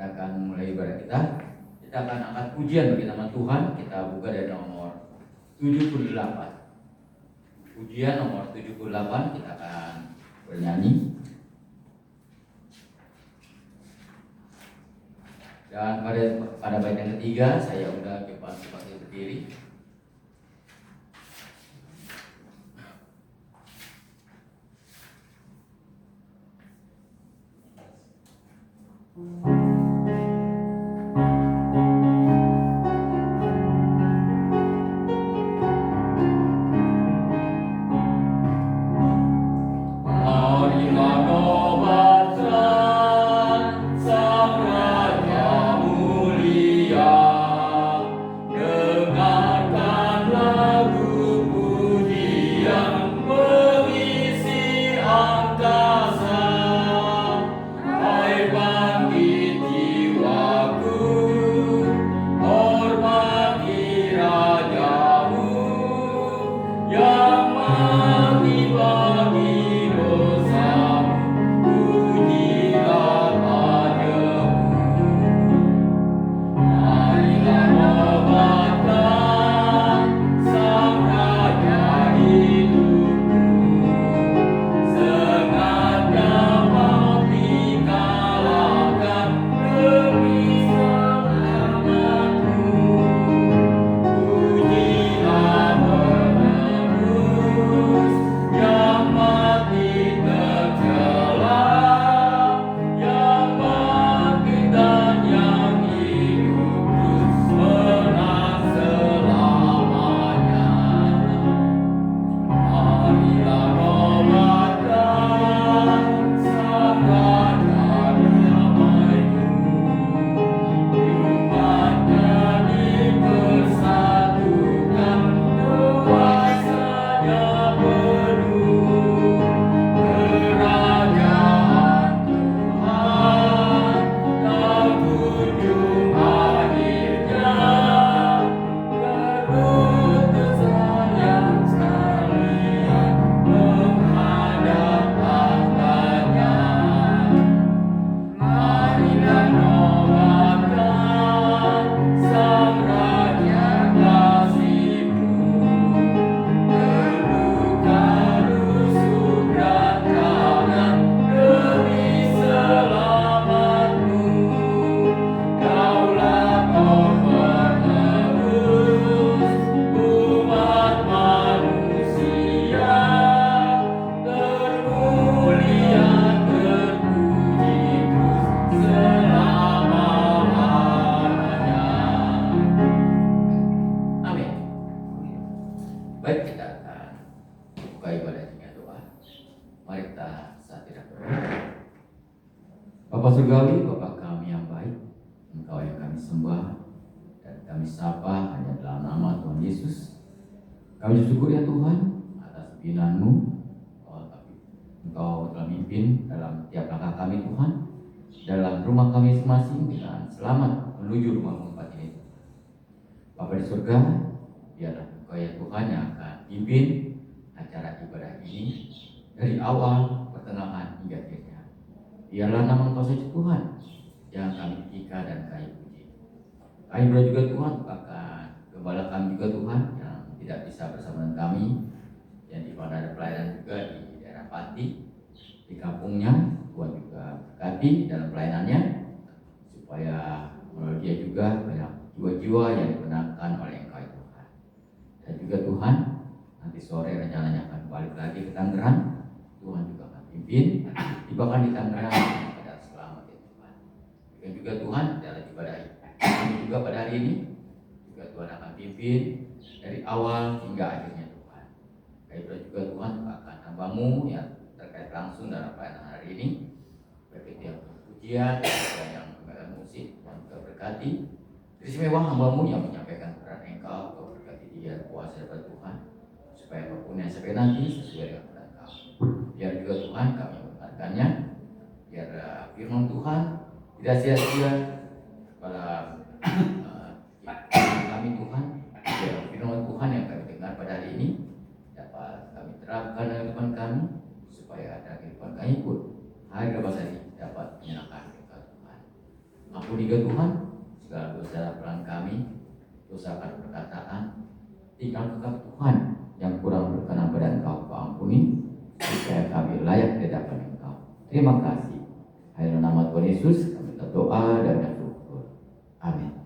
Kita akan mulai ibadah kita. Kita akan angkat pujian bagi nama Tuhan. Kita buka dari nomor 78. Pujian nomor 78 kita akan bernyanyi. Dan pada bait yang ketiga saya undang Pak Bupati berdiri. Bapa Surgawi, Bapa kami yang baik, Engkau yang kami sembah dan kami sapa hanya dalam nama Tuhan Yesus. Kami bersyukur ya Tuhan atas pimpinan-Mu. Engkau telah memimpin dalam tiap langkah kami Tuhan, dalam rumah kami masing-masing dengan selamat menuju rumah-Mu tempat ini. Bapa di surga, biarlah Engkau ya Tuhan yang akan pimpin acara ibadah ini dari awal, pertengahan hingga akhirnya. Biarlah nama Engkau saja Tuhan yang kami tinggikan dan kami puji. Kami berdoa juga Tuhan akan gembala kami juga Tuhan yang tidak bisa bersama dengan kami, yang di mana ada pelayanan juga di daerah Pati, di kampungnya. Tuhan juga berkati dalam pelayanannya supaya melalui dia juga banyak jiwa-jiwa yang dimenangkan oleh Engkau Tuhan. Dan juga Tuhan nanti sore rencananya akan balik lagi ke Tangerang. Tuhan juga akan pimpin tibakan di Tangerang pada selamat ya Tuhan. Dan juga Tuhan dalam ibadah kami juga pada hari ini juga Tuhan akan pimpin dari awal hingga akhirnya Tuhan. Kami berdoa juga Tuhan akan hamba-Mu yang terkait langsung dalam pelayanan hari ini, baik itu yang pujian dan yang membawakan musik. Tuhan juga berkati istimewa hamba-Mu yang menyampaikan peran Engkau. Kau berkati dia kuasa daripada Tuhan supaya apapun yang sampai nanti sesuai dengan peran Kau. Biar juga Tuhan kami mendengarkannya, biar firman Tuhan tidak sia-sia kepada kami Tuhan. Biar firman Tuhan yang kami dengar pada hari ini dapat kami terapkan dalam kehidupan kami, supaya ada kehidupan kami pun hari lepas hari dapat menyenangkan Engkau Tuhan. Maafkan Ampuni Tuhan segala dosa pelan kami, dosa perkataan, tinggal tetap Tuhan yang kurang berkenan pada Engkau, Kau ampuni, supaya kami layak di hadapan Engkau. Terima kasih. Dalam nama Tuhan Yesus kami berdoa dan bersyukur. Amin.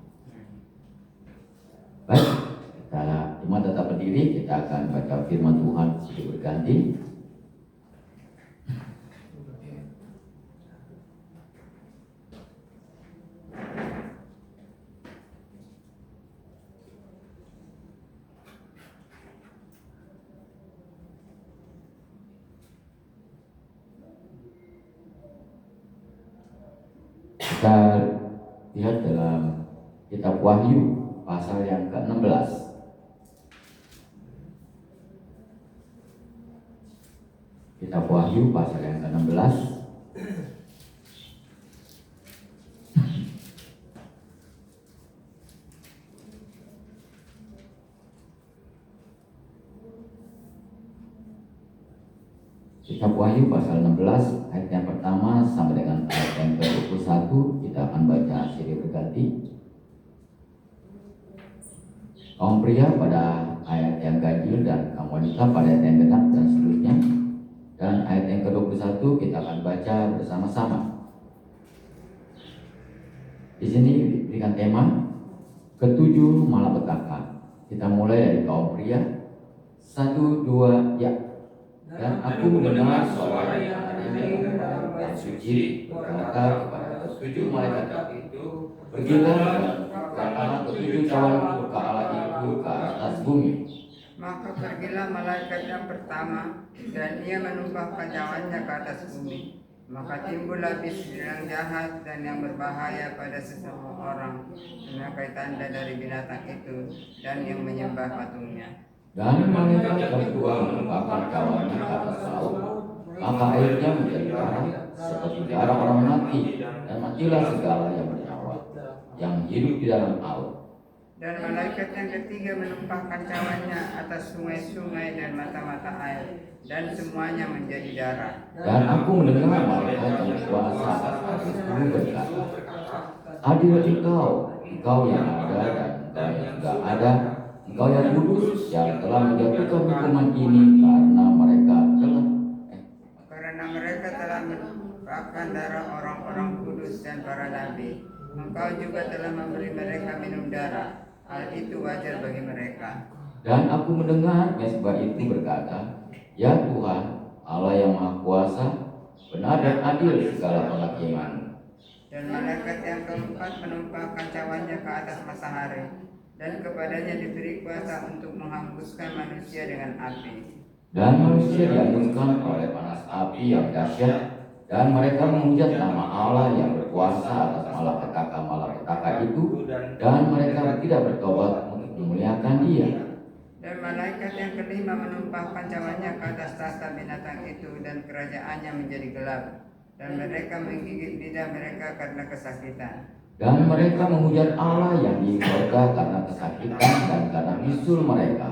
Baik, kita cuma tetap berdiri, kita akan baca firman Tuhan silih berganti. Kita lihat dalam kitab Wahyu pasal yang ke-16. Kitab Wahyu pasal yang ke-16. Kitab Wahyu pasal 16 ayat yang pertama sampai dengan ayat yang ke-21 kita akan baca silih berganti. Kaum pria pada ayat yang ganjil dan kaum wanita pada ayat yang genap dan seterusnya. Dan ayat yang ke-21 kita akan baca bersama-sama. Di sini diberikan tema ketujuh malapetaka. Kita mulai dari kaum pria. 1, 2, ya. Dan aku mendengar suara yang dari suci berkata kepada ketujuh malaikat itu, pergilah dan katakanlah ketujuh cawan murka Allah itu ke atas bumi. Maka pergilah malaikat yang pertama, dan ia menumpahkan cawannya ke atas bumi. Maka timbullah bisi yang jahat dan yang berbahaya pada sesama orang, memakai tanda dari binatang itu dan yang menyembah patungnya. Dan malaikat yang kedua menumpahkan cawannya ke atas laut, maka airnya menjadi darah seperti darah orang mati, dan matilah segala yang bernyawa yang hidup di dalam laut. Dan malaikat yang ketiga menumpahkan cawannya atas sungai-sungai dan mata-mata air, dan semuanya menjadi darah. Dan aku mendengar malaikat yang berkuasa atas atas bumi berkata, adil engkau yang ada dan engkau yang sudah ada, engkau yang kudus yang telah menjatuhkan hukuman ini karena mereka telah menumpahkan darah orang-orang kudus dan para nabi. Engkau juga telah memberi mereka minum darah. Hal itu wajar bagi mereka. Dan aku mendengar mesbah itu berkata, ya Tuhan, Allah yang Maha Kuasa, benar dan adil segala penghakiman. Dan malaikat yang keempat menumpahkan cawannya ke atas matahari, dan kepadanya diberi kuasa untuk menghanguskan manusia dengan api. Dan manusia dihanguskan oleh panas api yang dahsyat, dan mereka menghujat nama Allah yang berkuasa atas malapetaka itu, dan mereka tidak bertobat untuk memuliakan Dia. Dan malaikat yang kelima menumpahkan cawannya ke atas tahta binatang itu, dan kerajaannya menjadi gelap, dan mereka menggigit lidah mereka karena kesakitan. Dan mereka menghujat Allah yang di surga karena kesakitan dan karena bisul mereka.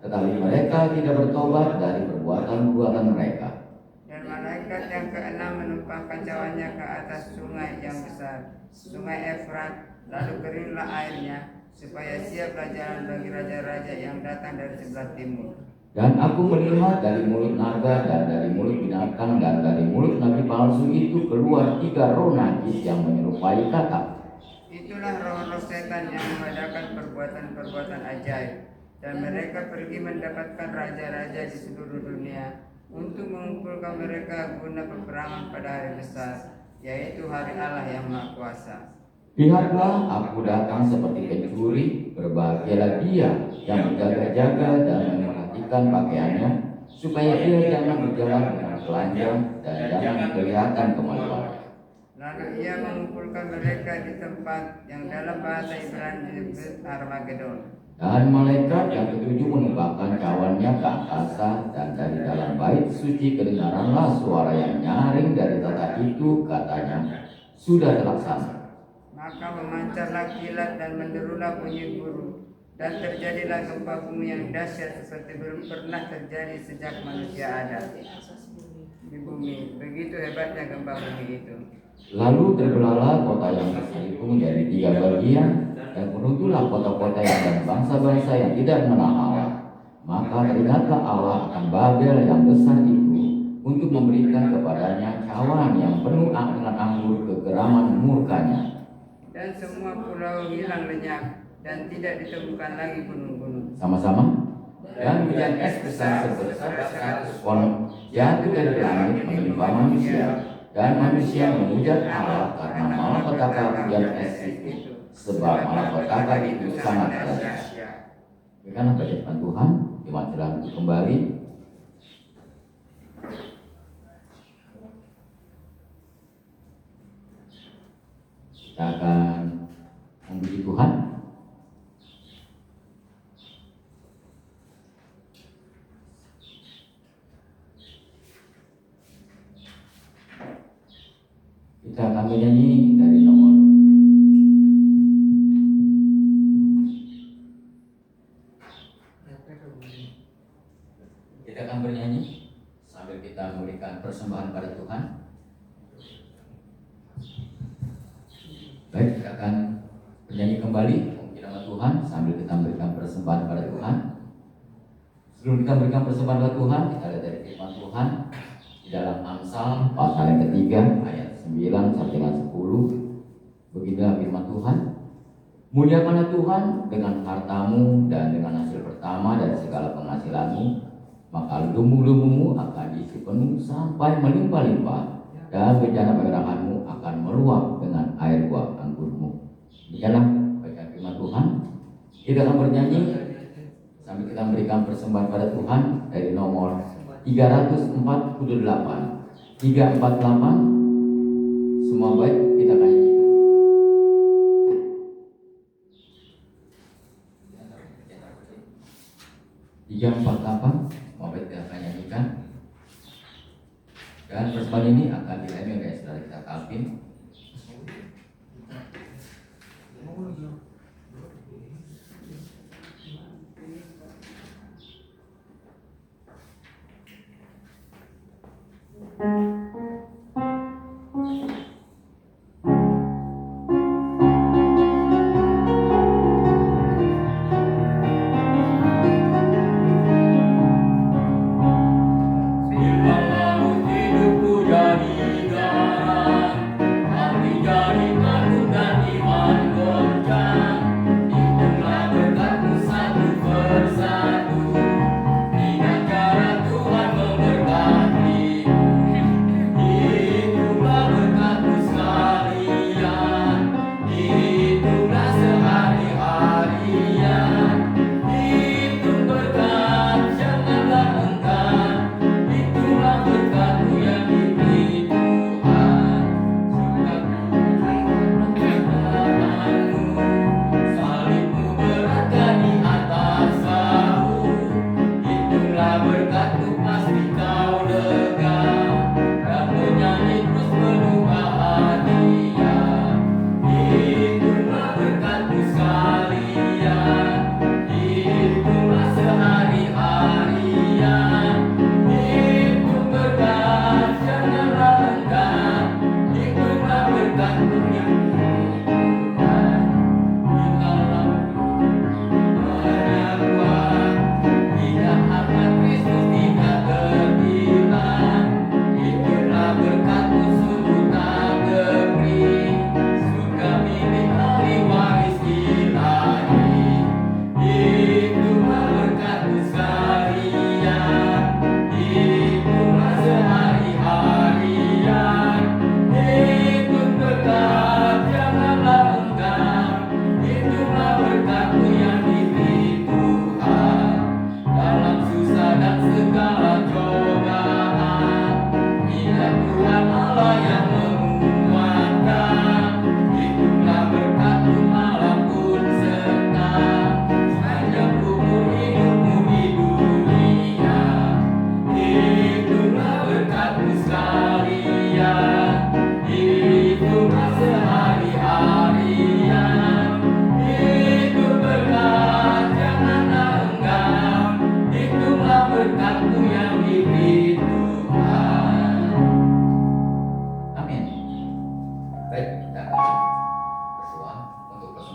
Tetapi mereka tidak bertobat dari perbuatan-perbuatan mereka. Dan malaikat yang keenam menumpahkan cawannya ke atas sungai yang besar, sungai Efrat, lalu keringlah airnya, supaya siaplah jalan bagi raja-raja yang datang dari sebelah timur. Dan aku melihat dari mulut naga dan dari mulut binatang dan dari mulut nabi palsu itu keluar 3 roh najis yang menyerupai katak. Itulah roh-roh setan yang mengadakan perbuatan-perbuatan ajaib. Dan mereka pergi mendapatkan raja-raja di seluruh dunia untuk mengumpulkan mereka guna peperangan pada hari besar, yaitu hari Allah yang Maha Kuasa. Lihatlah, aku datang seperti pencuri, berbahagialah dia yang berjaga-jaga dan memperhatikan pakaiannya, supaya ia jangan berjalan dengan telanjang dan jangan kelihatan kemaluannya. Lalu ia mengumpulkan mereka di tempat yang dalam bahasa Ibrani disebut Armagedon. Dan malaikat yang ketujuh menumpahkan cawannya ke angkasa, dan dari dalam bait suci kedengaranlah suara yang nyaring dari tata itu, katanya, sudah terlaksana. Maka memancarlah kilat dan menderulah bunyi guru, dan terjadilah gempa bumi yang dahsyat seperti belum pernah terjadi sejak manusia ada di bumi. Begitu hebatnya gempa bumi itu. Lalu terbelahlah kota yang besar itu menjadi bagian, dan runtuhlah kota-kota dan bangsa-bangsa yang tidak mengenal Allah. Maka teringatlah Allah akan Babel yang besar itu untuk memberikan kepadanya cawan yang penuh dengan anggur kegeraman murkanya. Dan semua pulau hilang lenyap dan tidak ditemukan lagi gunung-gunung. Sama-sama. Dan hujan es besar sebesar 100 kon jatuh dari langit menimpa manusia, dan manusia menghujat Allah karena malapetaka hujan es itu, sebab malapetaka itu sangat dahsyat. Demikianlah bacaan Tuhan. Jemaat telah kembali. Kita akan memuji Tuhan. Kita akan menyanyi dari nomor kita akan bernyanyi sambil kita memberikan persembahan pada Tuhan. Baik, kita akan bernyanyi kembali memuji nama Tuhan sambil kita memberikan persembahan pada Tuhan. Sebelum kita memberikan persembahan pada Tuhan, kita lihat dari firman Tuhan di dalam Amsal pasal yang ketiga ayat 9 sampai dengan 10. Beginilah firman Tuhan. Muliakanlah Tuhan dengan hartamu dan dengan hasil pertama dari segala penghasilanmu, maka lumbung-lumbungmu akan diisi penuh sampai melimpah-limpah, dan bejana pemerahanmu akan meluap dengan air buah anggurmu. Demikianlah bacaan firman Tuhan. Kita akan bernyanyi sambil kita memberikan persembahan pada Tuhan dari nomor 348. 348. Semua baik, kita akan nyanyikan. 348. Semua baik, kita akan nyanyikan. Dan persembahan ini akan diremi oleh saudara kita Calvin. Hidupku jadi garam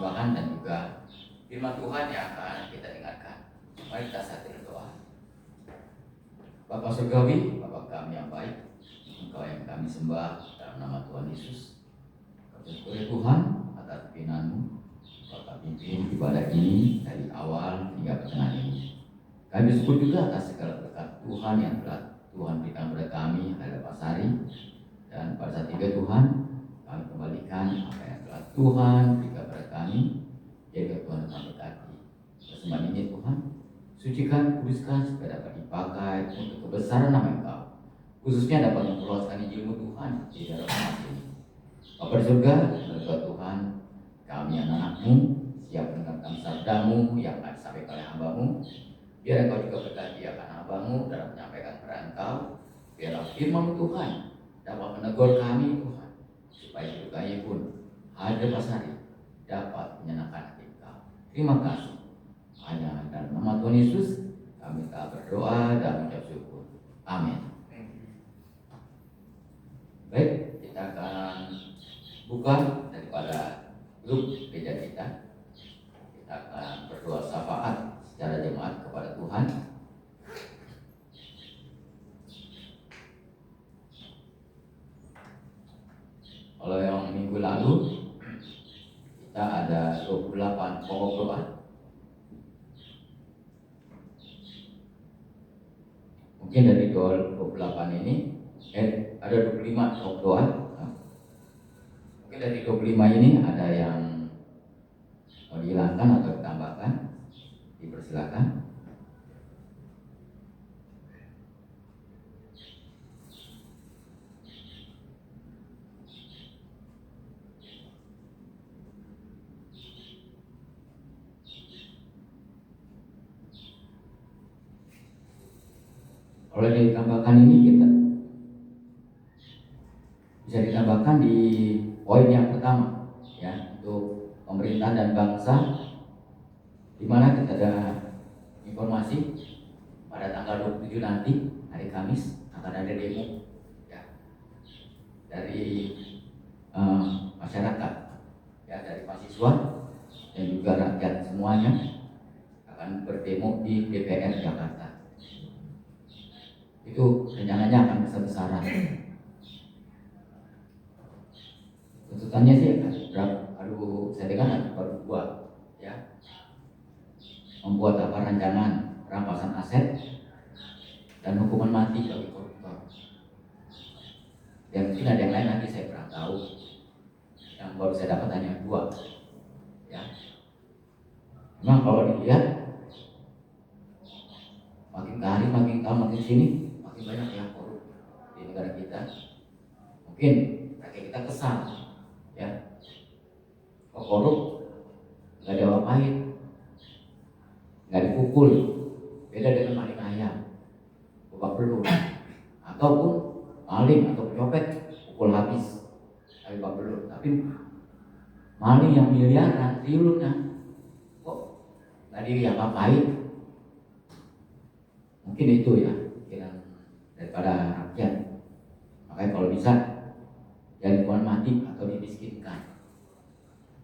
persembahan dan juga firman Tuhan yang akan kita dengarkan. Mari kita saat berdoa. Bapa Surgawi, Bapa kami yang baik, Engkau yang kami sembah dalam nama Tuhan Yesus. Kami bersyukur ya Tuhan atas pimpinanmu. Kau pimpin ibadah ini dari awal hingga pertengahan ini. Kami bersyukur juga atas segala berkat Tuhan yang telah Tuhan berikan kepada kami hari lepas hari. Dan pada saat itu Tuhan, kami kembalikan apa yang telah Tuhan berikan kepada kami. Jadi Tuhan memberkati persembahan ini Tuhan. Sucikan, kuduskan supaya dapat dipakai untuk kebesaran nama Engkau, khususnya dapat memperluaskan Injil-Mu Tuhan di dalam umat ini. Bapa di surga, berdoa Tuhan, kami anak-anak-Mu siap mendengarkan sabda-Mu yang akan disampaikan oleh hamba-Mu. Biar Engkau juga berkati akan hamba-Mu dalam menyampaikan kepada Engkau. Biarlah firman-Mu Tuhan dapat menegur kami Tuhan, supaya hidup kami pun hari lepas hari dapat menyenangkan hati Engkau. Terima kasih. Hanya dalam nama Tuhan Yesus kami telah berdoa dan mengucap syukur. Amin. Baik, kita akan buka daripada grup gereja kita. Kita akan berdoa syafaat secara jemaat kepada Tuhan. Kalau yang minggu lalu kita ada 28 pokok doa. Mungkin dari 28 ini ada 25 pokok doa. Mungkin dari 25 ini ada yang mau dihilangkan atau ditambahkan. Dipersilakan. Kalau ditambahkan ini kita bisa ditambahkan di poin yang pertama ya, untuk pemerintahan dan bangsa, di mana kita ada informasi pada tanggal 27 nanti hari Kamis akan ada demo ya, dari masyarakat ya, dari mahasiswa dan juga rakyat semuanya akan berdemo di DPR Jakarta. Itu rencananya akan besar-besaran. Tuntutannya sih saya dengar baru buat ya, membuat rancangan perampasan aset dan hukuman mati bagi koruptor. Dan mungkin ada yang lain nanti saya kurang tahu. Yang baru saya dapat hanya 2 ya. Memang kalau dilihat makin hari, makin tahun, makin sini makin banyak yang korup di negara kita. Mungkin rakyat kita kesal ya, kok korup nggak diapa-apain, nggak dipukul, beda dengan maling ayam, babak belur, ataupun maling atau pencopet pukul habis, babak belur. Tapi maling yang miliaran, triliunan, kok nggak diapa-apain? Mungkin itu ya pikiran daripada rakyat. Makanya kalau bisa jangan hukuman mati atau dimiskinkan,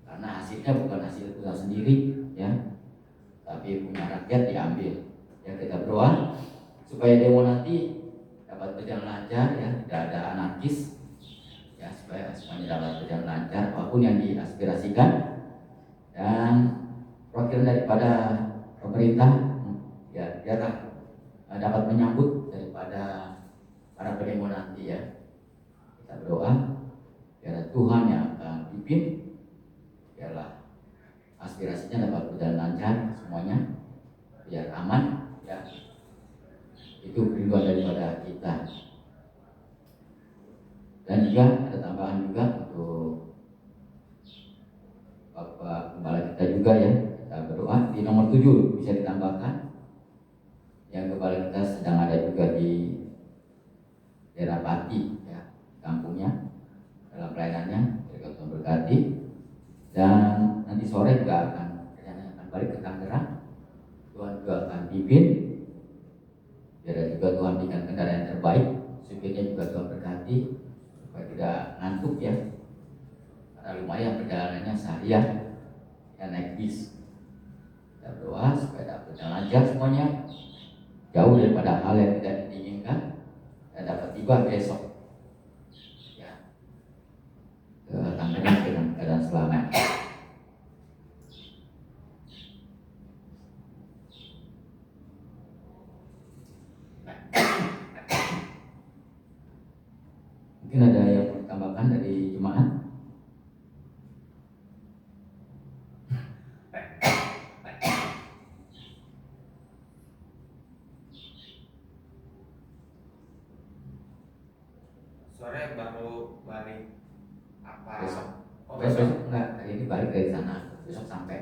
karena hasilnya bukan hasil kita sendiri ya, tapi punya rakyat diambil ya. Kita berdoa supaya demo nanti dapat berjalan lancar ya, tidak ada anarkis ya, supaya semuanya dapat berjalan lancar apapun yang diaspirasikan. Dan perwakilan daripada pemerintah ya biarlah dapat menyambut daripada para pendemo nanti ya. Kita berdoa biar Tuhan yang akan pimpin, biarlah aspirasinya dapat berjalan lancar semuanya, biar aman ya. Itu kerinduan daripada kita. Dan juga ada tambahan juga untuk Bapak Gembala kita juga ya. Kita berdoa di nomor 7 bisa ditambahkan, yang gembala kita sedang ada juga di daerah Pati ya, kampungnya dalam pelayanannya. Mereka Tuhan berkati. Dan nanti sore juga akan balik ke Tangerang. Tuhan juga akan pimpin. Biar juga Tuhan berikan kendaraan yang terbaik. Supirnya juga Tuhan berkati supaya tidak ngantuk ya, karena lumayan perjalanannya seharian yang naik bis. Kita berdoa supaya dapat lancar semuanya, jauh daripada hal yang tidak diinginkan, dan dapat tiba besok ya ke Tangerang dengan keadaan selamat. Mungkin ada yang mau ditambahkan dari jemaat? Sore baru balik apa? Besok. Oh, Besok enggak, hari ini balik dari sana, besok sampai.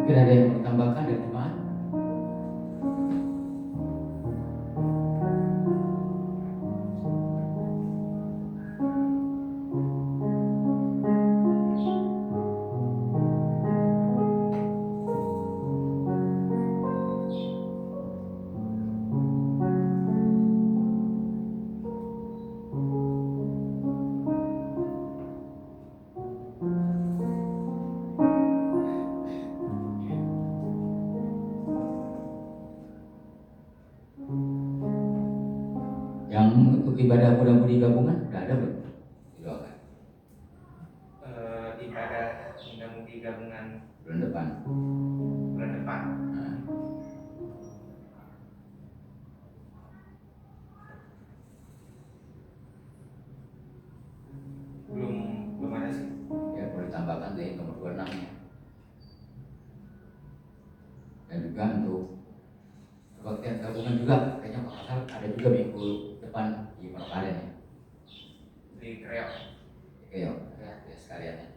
Mungkin ada yang mau ditambahkan dari jemaat? Yang untuk ibadah muda-mudi gabungan udah ada belum? Didoakan ibadah muda-mudi gabungan bulan depan. bulan depan. Nah, Belum ada sih. ya boleh tambahkan dari nomor 26 ya. Dan juga untuk kebaktian gabungan juga kayaknya kalau nggak salah ada juga minggu depan di Pondokaren ya. Di Kreo. Oke ya, ya sekalian ya.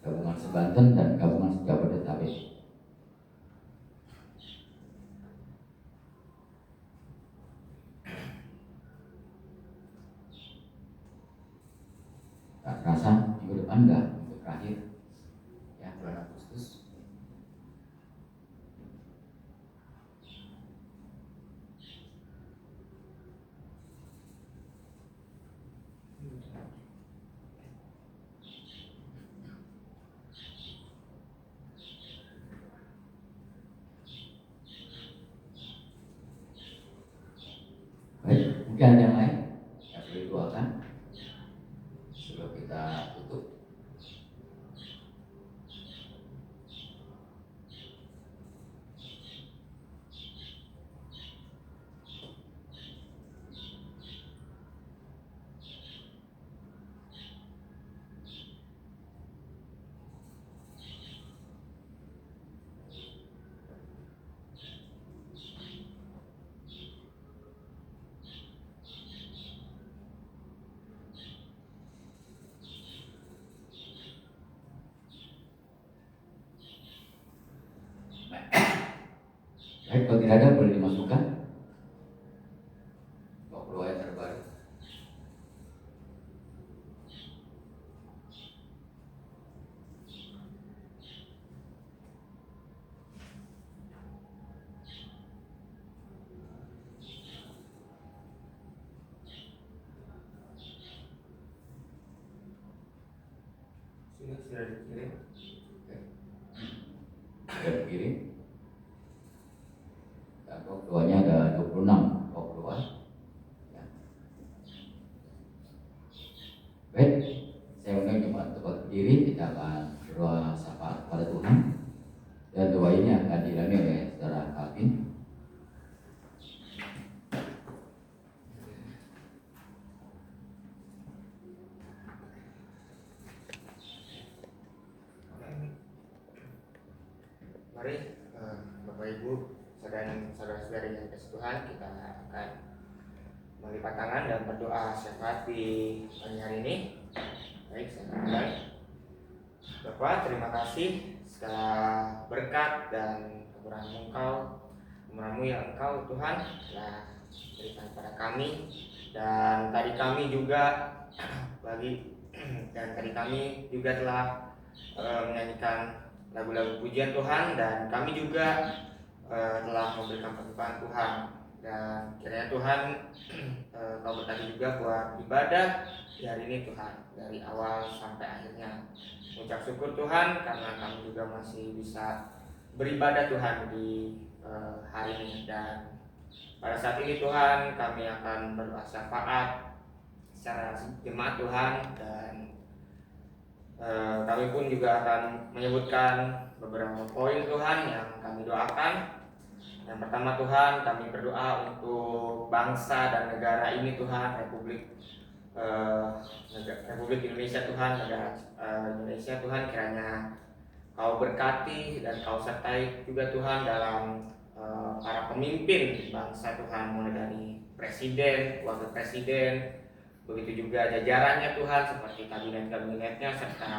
Gabungan Sebanten dan gabungan Jabodetabek. Tak terasa minggu depan udah minggu terakhir ya, bulan Agustus. Baik, mungkin ada yang lain yang perlu didoakan sebelum kita tutup. Baik, kalau tidak ada boleh dimasukkan. 20 ayat terbaru. Sudah dikirim. Sudah dikirim. Dan doanya ada 26 doa. Ya. Baik, saya undang jemaat untuk berdiri, kita akan berdoa syafaat kepada Tuhan. Dan doa ini akan diiringi oleh saudara Calvin. Mari Bapak Ibu dan saudara-saudari yang kasih Tuhan, kita akan melipat tangan dan berdoa syafaat di pagi hari ini. Baik, saya mulai. Bapak, terima kasih segala berkat dan kemurahan-Mu yang Engkau Tuhan telah berikan kepada kami. Dan tadi kami juga telah menyanyikan lagu-lagu pujian Tuhan, dan kami juga telah memberikan persembahan Tuhan. Dan kiranya Tuhan Kau berkati juga buat ibadah di hari ini Tuhan, dari awal sampai akhirnya. Ucap syukur Tuhan karena kami juga masih bisa beribadah Tuhan di hari ini. Dan pada saat ini Tuhan kami akan berdoa syafaat secara jemaat Tuhan, dan kami pun juga akan menyebutkan beberapa poin Tuhan yang kami doakan. Yang pertama Tuhan, kami berdoa untuk bangsa dan negara ini Tuhan, Republik Indonesia Tuhan, negara Indonesia Tuhan, kiranya Kau berkati dan Kau sertai juga Tuhan dalam para pemimpin bangsa Tuhan, mulai dari presiden, wakil presiden, begitu juga jajarannya Tuhan, seperti kabinet-kabinetnya, serta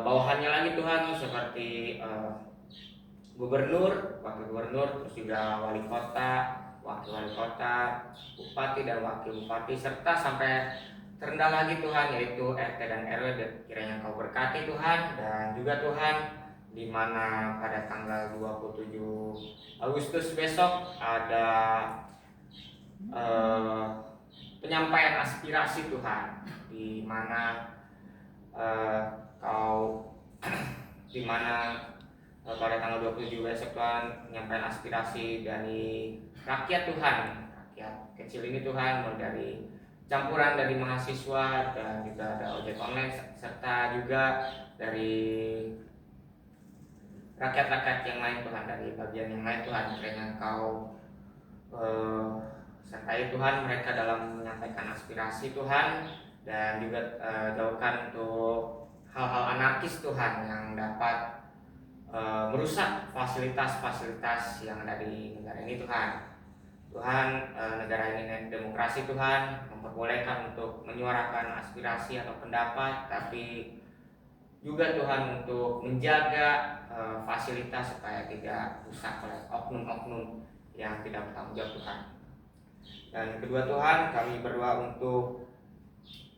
bawahannya lagi Tuhan, seperti gubernur, wakil gubernur, terus juga wali kota, wakil wali kota, bupati dan wakil bupati, serta sampai terendah lagi Tuhan, yaitu RT dan RW. Kiranya Kau berkati Tuhan, dan juga Tuhan, di mana pada tanggal 27 Agustus besok ada penyampaian aspirasi Tuhan, di mana pada tanggal 27 besok Tuhan menyampaikan aspirasi dari rakyat Tuhan, rakyat kecil ini Tuhan, mulai dari campuran dari mahasiswa dan juga ada ojek online, serta juga dari rakyat-rakyat yang lain Tuhan, dari bagian yang lain Tuhan. Kiranya Kau sertai Tuhan mereka dalam menyampaikan aspirasi Tuhan, dan juga jauhkan untuk hal-hal anarkis Tuhan yang dapat merusak fasilitas-fasilitas yang ada di negara ini Tuhan. Tuhan, negara ini demokrasi Tuhan, memperbolehkan untuk menyuarakan aspirasi atau pendapat, tapi juga Tuhan untuk menjaga fasilitas supaya tidak rusak oleh oknum-oknum yang tidak bertanggung jawab Tuhan. Dan kedua Tuhan, kami berdoa untuk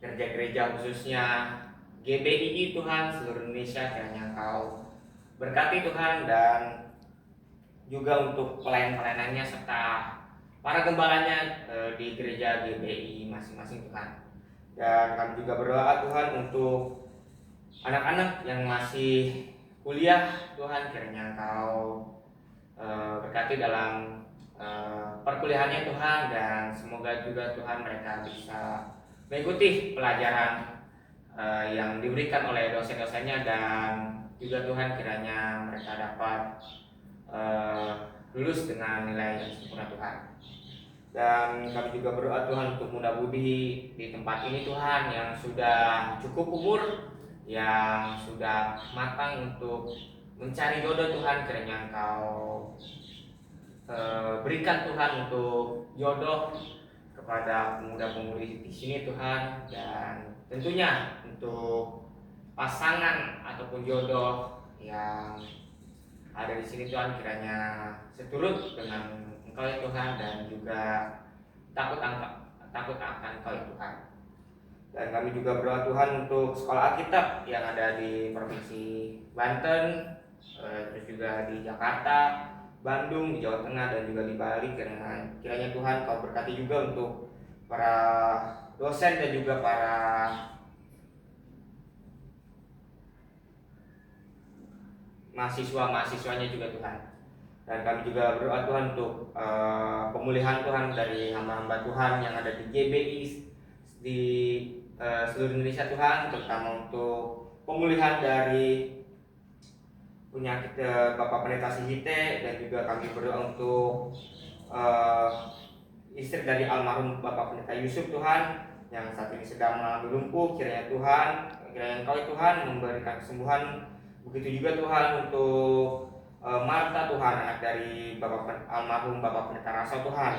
gereja-gereja, khususnya GBII Tuhan seluruh Indonesia, kiranya Kau berkati Tuhan, dan juga untuk pelayan-pelayanannya serta para gembalanya di gereja GBI masing-masing Tuhan. Dan kami juga berdoa Tuhan untuk anak-anak yang masih kuliah Tuhan, kiranya Kau berkati dalam perkuliahannya Tuhan, dan semoga juga Tuhan mereka bisa mengikuti pelajaran yang diberikan oleh dosen-dosennya, dan juga Tuhan kiranya mereka dapat lulus dengan nilai yang sempurna Tuhan. Dan kami juga berdoa Tuhan untuk muda-mudi di tempat ini Tuhan, yang sudah cukup umur, yang sudah matang untuk mencari jodoh Tuhan, kiranya Kau berikan Tuhan untuk jodoh kepada pemuda-pemudi di sini Tuhan, dan tentunya untuk pasangan ataupun jodoh yang ada di sini Tuhan, kiranya seturut dengan Engkau ya Tuhan, dan juga takut akan Engkau ya Tuhan. Dan kami juga berdoa Tuhan untuk sekolah Alkitab yang ada di Provinsi Banten, terus juga di Jakarta, Bandung, di Jawa Tengah, dan juga di Bali. Kiranya Tuhan Kau berkati juga untuk para dosen dan juga para mahasiswanya juga Tuhan. Dan kami juga berdoa Tuhan untuk pemulihan Tuhan dari hamba-hamba Tuhan yang ada di GBI di seluruh Indonesia Tuhan, terutama untuk pemulihan dari penyakit Bapak Pendeta Sihite, dan juga kami berdoa untuk istri dari almarhum Bapak Pendeta Yusuf Tuhan, yang saat ini sedang mengalami lumpuh. Kiranya Tuhan, kiranya Engkau Tuhan memberikan kesembuhan. Begitu juga Tuhan untuk Marta Tuhan, anak dari almarhum Bapak Pendeta Rasa Tuhan.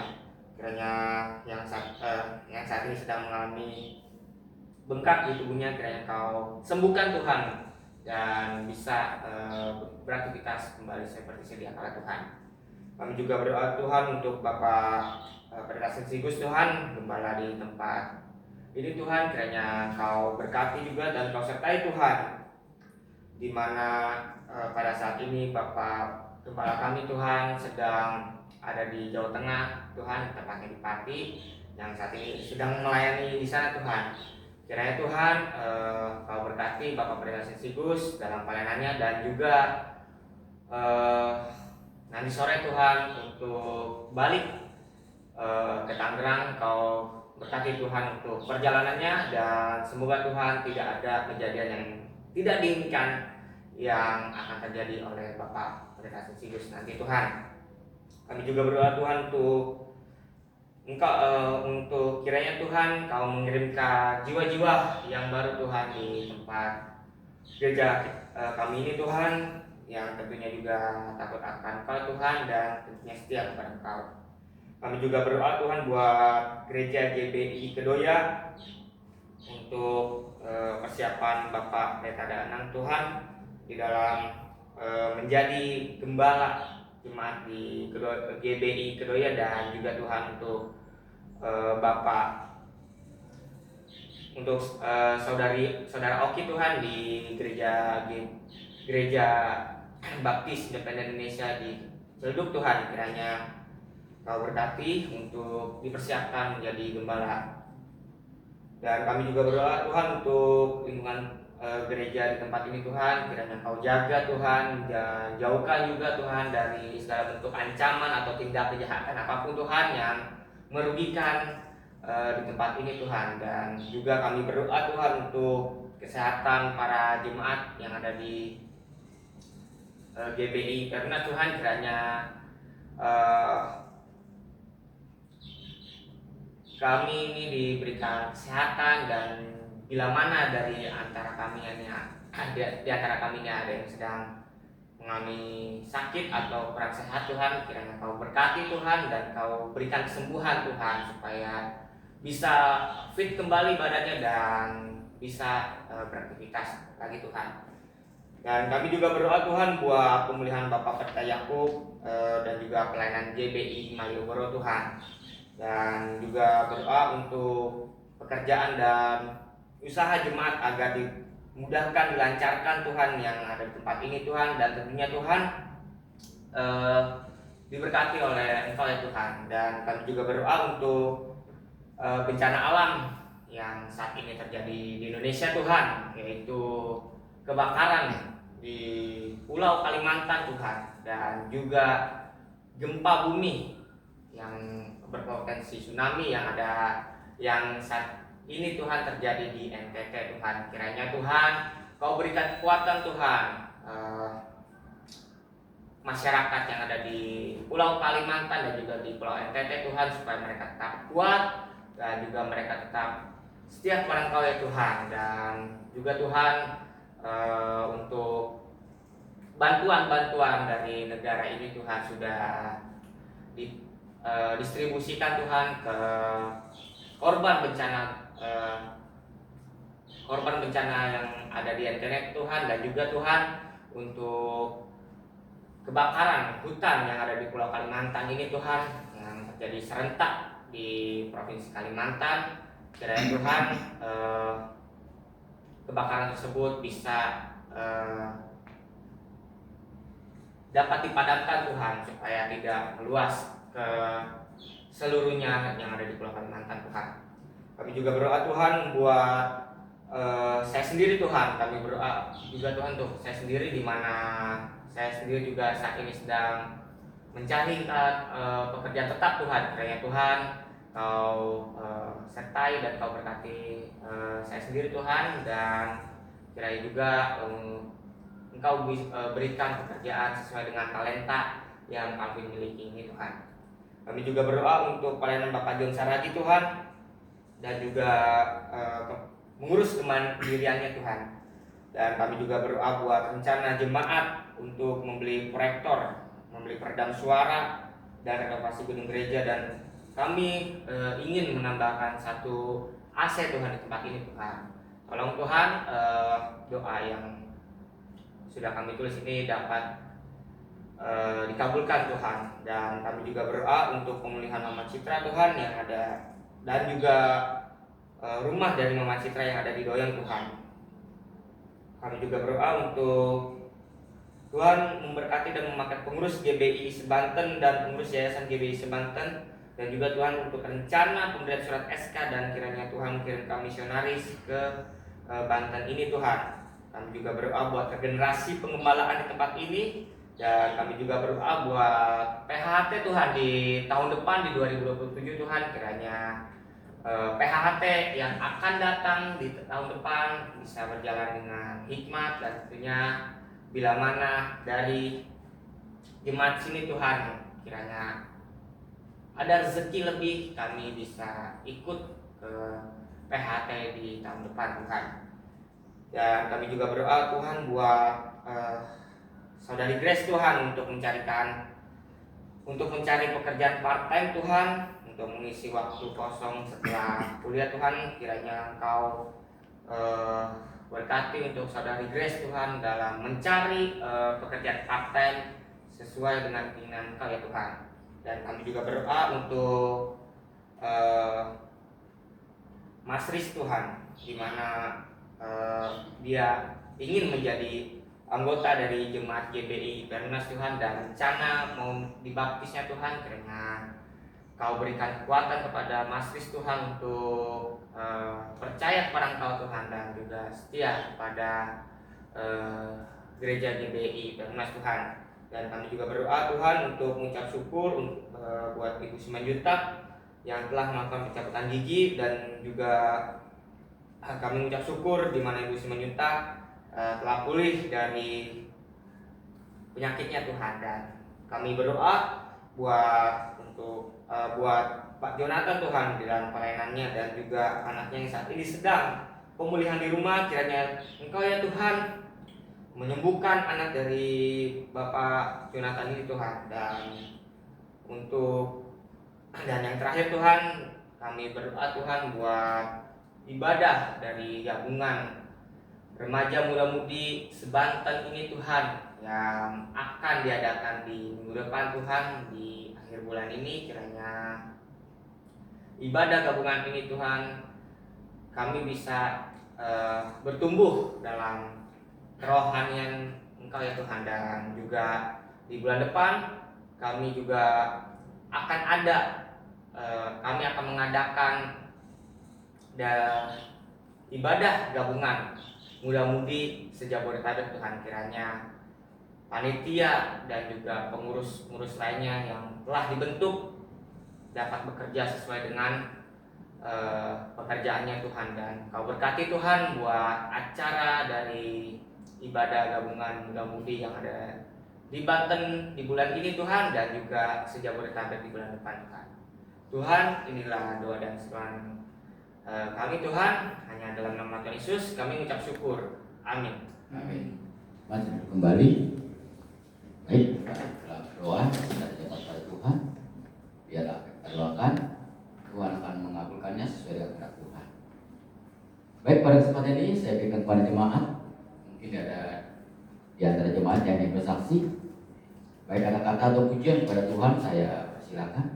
kiranya yang saat ini sedang mengalami bengkak di tubuhnya, kiranya Kau sembuhkan Tuhan dan bisa beraktivitas kembali seperti sedia kala Tuhan. Kami juga berdoa Tuhan untuk Bapak Pendeta Sensigus Tuhan, gembala di tempat ini Tuhan, kiranya Kau berkati juga dan Kau sertai Tuhan, di mana pada saat ini Bapak Gembala kami Tuhan sedang ada di Jawa Tengah Tuhan, tepatnya di Pati, yang saat ini sedang melayani di sana Tuhan. Kiranya Tuhan Kau berkati Bapak Pendeta Sensigus dalam pelayanannya, dan juga nanti sore Tuhan untuk balik ke Tangerang. Kau berkati Tuhan untuk perjalanannya, dan semoga Tuhan tidak ada kejadian yang tidak diinginkan yang akan terjadi oleh Bapak Pendeta Sensigus nanti Tuhan. Kami juga berdoa Tuhan untuk kiranya Tuhan Kau mengirimkan jiwa-jiwa yang baru Tuhan di tempat gereja kami ini Tuhan, yang tentunya juga takut akan Kau Tuhan dan tentunya setia kepada Kau. Kami juga berdoa Tuhan buat gereja GBI Kedoya untuk persiapan Bapak Pendeta Danang Tuhan di dalam menjadi gembala jemaat di GBI Kedoya, dan juga Tuhan untuk Bapak untuk saudara Oki Tuhan di gereja Baptis Independen Indonesia di Ciledug Tuhan, kiranya Kau berkati untuk dipersiapkan menjadi gembala. Dan kami juga berdoa Tuhan untuk lingkungan gereja di tempat ini Tuhan, kiranya Kau jaga Tuhan, dan jauhkan juga Tuhan dari segala bentuk ancaman atau tindak kejahatan apapun Tuhan yang merugikan di tempat ini Tuhan. Dan juga kami berdoa Tuhan untuk kesehatan para jemaat yang ada di GBI, karena Tuhan kiranya kami ini diberikan kesehatan, dan bila mana dari antara kami ini ada yang sedang mengalami sakit atau kurang sehat Tuhan, kiranya Kau berkati Tuhan dan Kau berikan kesembuhan Tuhan, supaya bisa fit kembali badannya dan bisa beraktivitas lagi Tuhan. Dan kami juga berdoa Tuhan buat pemulihan Bapak Pendeta Yakub dan juga pelayanan GBI Malioboro Tuhan, dan juga berdoa untuk pekerjaan dan usaha jemaat agar dimudahkan, dilancarkan Tuhan yang ada di tempat ini Tuhan, dan tentunya Tuhan diberkati oleh Engkau ya Tuhan. Dan kami juga berdoa untuk bencana alam yang saat ini terjadi di Indonesia Tuhan, yaitu kebakaran di Pulau Kalimantan Tuhan, dan juga gempa bumi yang berpotensi tsunami yang saat ini Tuhan terjadi di NTT Tuhan. Kiranya Tuhan Kau berikan kekuatan Tuhan masyarakat yang ada di Pulau Kalimantan dan juga di Pulau NTT Tuhan, supaya mereka tetap kuat dan juga mereka tetap setia kepada Engkau ya Tuhan. Dan juga Tuhan untuk bantuan-bantuan dari negara ini Tuhan sudah distribusikan Tuhan ke korban bencana yang ada di NTT Tuhan, dan juga Tuhan untuk kebakaran hutan yang ada di Pulau Kalimantan ini Tuhan, yang terjadi serentak di Provinsi Kalimantan. Kiranya Tuhan kebakaran tersebut bisa dapat dipadamkan Tuhan, supaya tidak meluas ke seluruhnya yang ada di Pulau Kalimantan Tuhan. Kami juga berdoa Tuhan buat saya sendiri Tuhan. Kami berdoa juga Tuhan untuk saya sendiri, di mana saya sendiri juga saat ini sedang mencari pekerjaan tetap Tuhan. Kiranya Tuhan Kau sertai dan Kau berkati saya sendiri Tuhan, dan kiranya juga Engkau berikan pekerjaan sesuai dengan talenta yang Alvin miliki ini Tuhan. Kami juga berdoa untuk pelayanan Bapak John Saragi Tuhan, dan juga mengurus kemandiriannya Tuhan. Dan kami juga berdoa buat rencana jemaat untuk membeli proyektor, membeli peredam suara, dan renovasi gedung gereja, dan kami ingin menambahkan satu AC Tuhan di tempat ini Tuhan. Tolong Tuhan doa yang sudah kami tulis ini dapat dikabulkan Tuhan, dan kami juga berdoa untuk pemulihan Mama Citra Tuhan yang ada, dan juga rumah dari Mama Citra yang ada di Doyong Tuhan. Kami juga berdoa untuk Tuhan memberkati dan memakai pengurus GBI Sebanten dan pengurus Yayasan GBI Sebanten, dan juga Tuhan untuk rencana pemberian surat SK, dan kiranya Tuhan mengirimkan misionaris ke Banten ini Tuhan. Kami juga berdoa buat regenerasi pengembalaan di tempat ini, dan kami juga berdoa buat PHT Tuhan di tahun depan di 2027 Tuhan. Kiranya PHT yang akan datang di tahun depan bisa berjalan dengan hikmat, dan tentunya bila mana dari jemaat sini Tuhan kiranya ada rezeki lebih, kami bisa ikut ke PHT di tahun depan Tuhan. Dan kami juga berdoa Tuhan buat Saudari Grace Tuhan untuk mencari pekerjaan part time Tuhan, untuk mengisi waktu kosong setelah kuliah Tuhan. Kiranya Engkau berkati untuk Saudari Grace Tuhan dalam mencari pekerjaan part time sesuai dengan keinginan Engkau ya Tuhan. Dan kami juga berdoa untuk Mas Riz Tuhan, di mana dia ingin menjadi anggota dari jemaat GBI Perumnas Tuhan, dan rencana mau dibaptisnya Tuhan. Kiranya Kau berikan kekuatan kepada Mas Riz Tuhan untuk percaya kepada Engkau Tuhan, dan juga setia kepada gereja GBI Perumnas Tuhan. Dan kami juga berdoa Tuhan untuk mengucap syukur buat Ibu Simanjuntak yang telah melakukan pencabutan gigi, dan juga kami mengucap syukur di mana Ibu Simanjuntak telah pulih dari penyakitnya Tuhan. Dan kami berdoa buat Pak Jonathan Tuhan di dalam pelayanannya, dan juga anaknya yang saat ini sedang pemulihan di rumah. Kiranya Engkau ya Tuhan menyembuhkan anak dari Bapak Jonathan ini Tuhan. Dan yang terakhir Tuhan, kami berdoa Tuhan buat ibadah dari gabungan remaja muda-mudi Sebanten ini Tuhan, yang akan diadakan di minggu depan Tuhan, di akhir bulan ini. Kiranya ibadah gabungan ini Tuhan, kami bisa bertumbuh dalam kerohanian Engkau ya Tuhan. Dan juga di bulan depan kami juga akan kami akan mengadakan ibadah gabungan muda-mudi se-Jabodetabek Tuhan. Kiranya panitia dan juga pengurus-pengurus lainnya yang telah dibentuk dapat bekerja sesuai dengan pekerjaannya Tuhan. Dan Kau berkati Tuhan buat acara dari ibadah gabungan muda-mudi yang ada di Banten di bulan ini Tuhan, dan juga se-Jabodetabek di bulan depan Tuhan. Tuhan, inilah doa dan seruan kami Tuhan, hanya dalam nama Tuhan Yesus kami mengucap syukur. Amin. Amin. Mari duduk kembali. Baik, dalam doa kita dapat pada Tuhan. Biarlah kita doakan, Tuhan akan mengabulkannya sesuai dengan kehendak Tuhan. Baik, pada kesempatan ini saya berikan kepada jemaat. Mungkin ada di antara jemaat yang ingin bersaksi. Baik ada kata atau pujian kepada Tuhan, saya persilakan.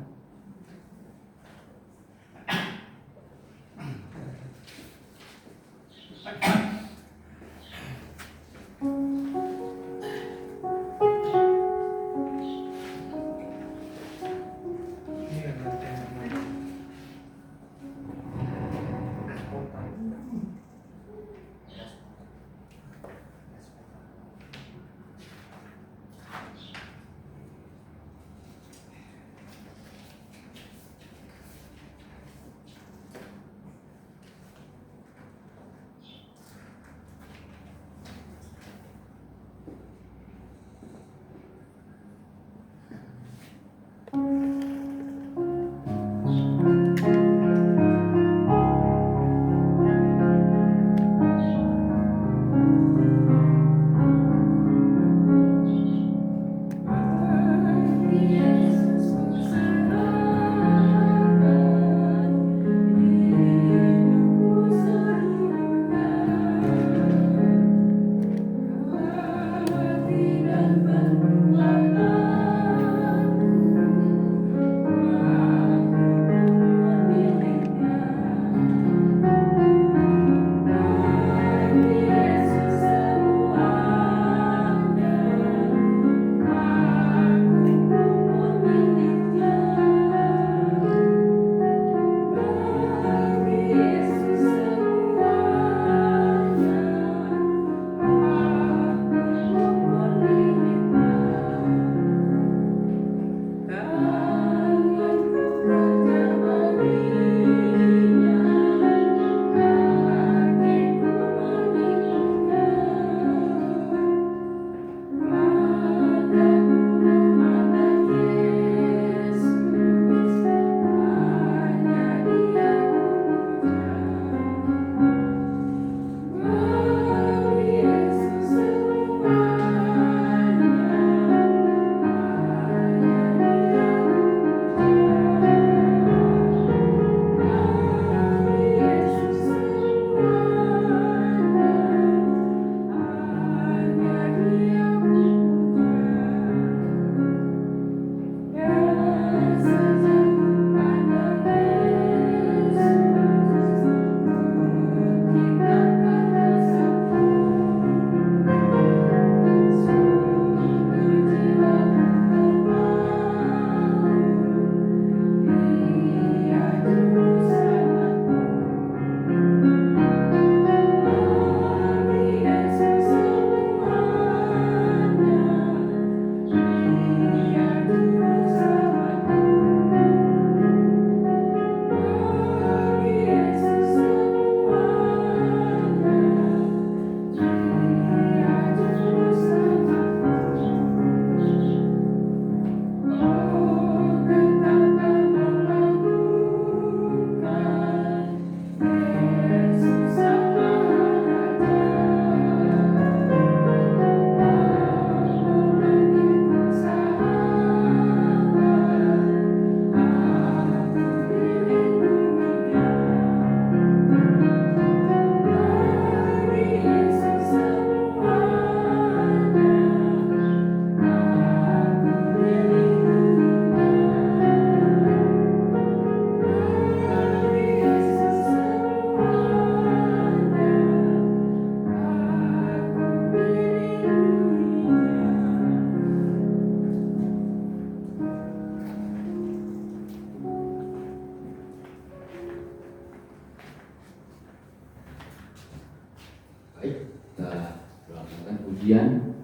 Baik, kita lakukan pujian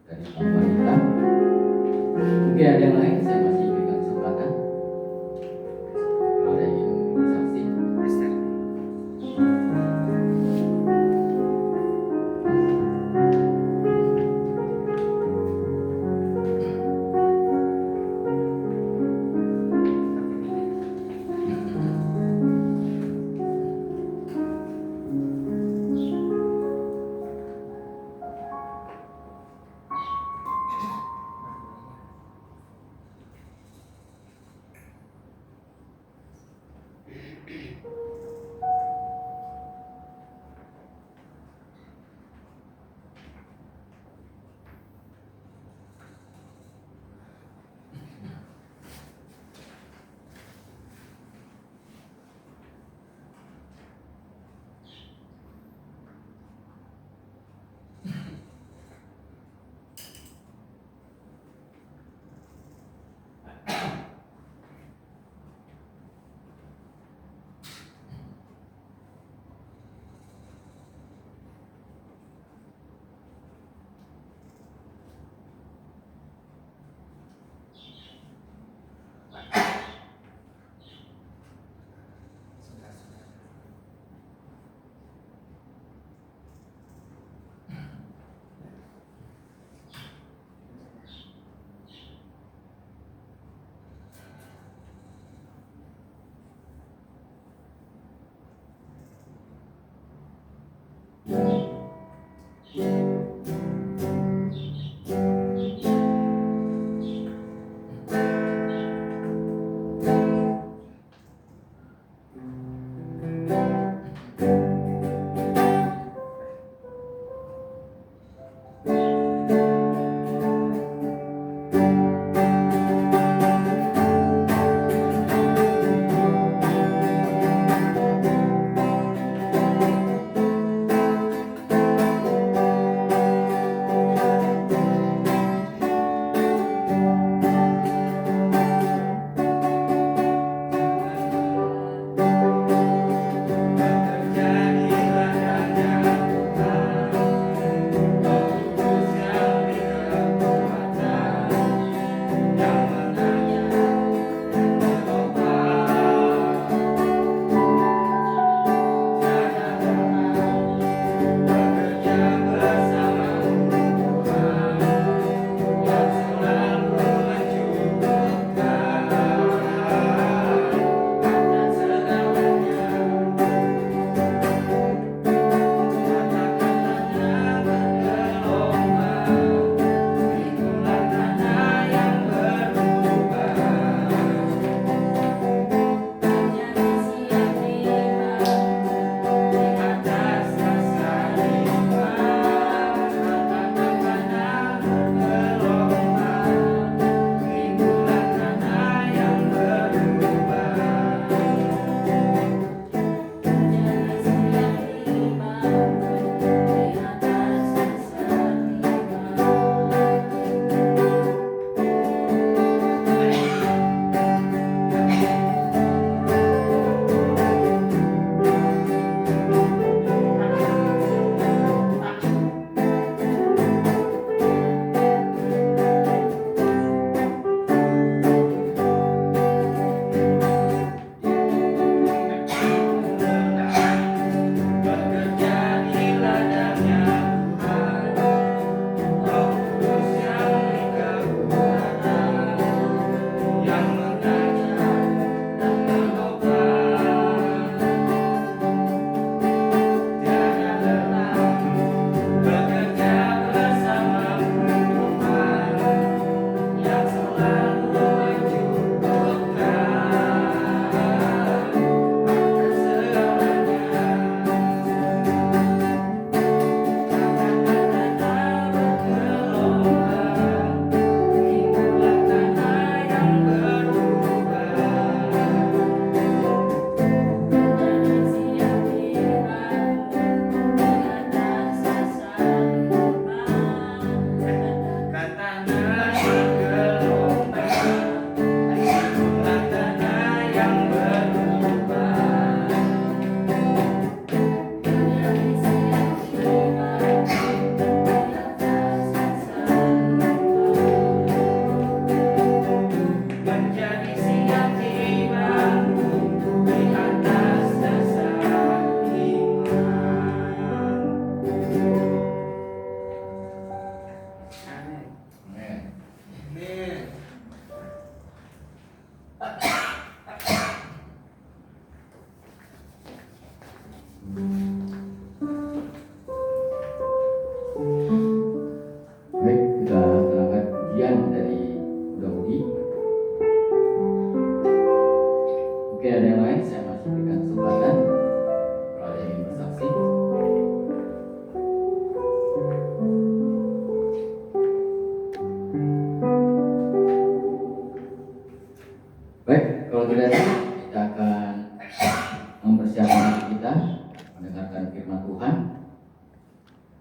dari Pak Wanita. Mungkin ada yang lain, saya masih berikan kesempatan. Kalau ada yang bersaksi, Esther.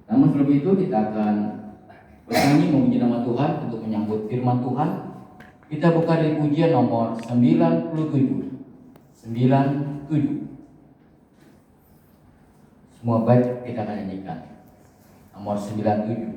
Namun sebelum itu kita akan bernyanyi memuji nama Tuhan untuk menyambut firman Tuhan. Kita buka dari pujian nomor 97. 97. Semua baik kita akan nyanyikan. Nomor 97.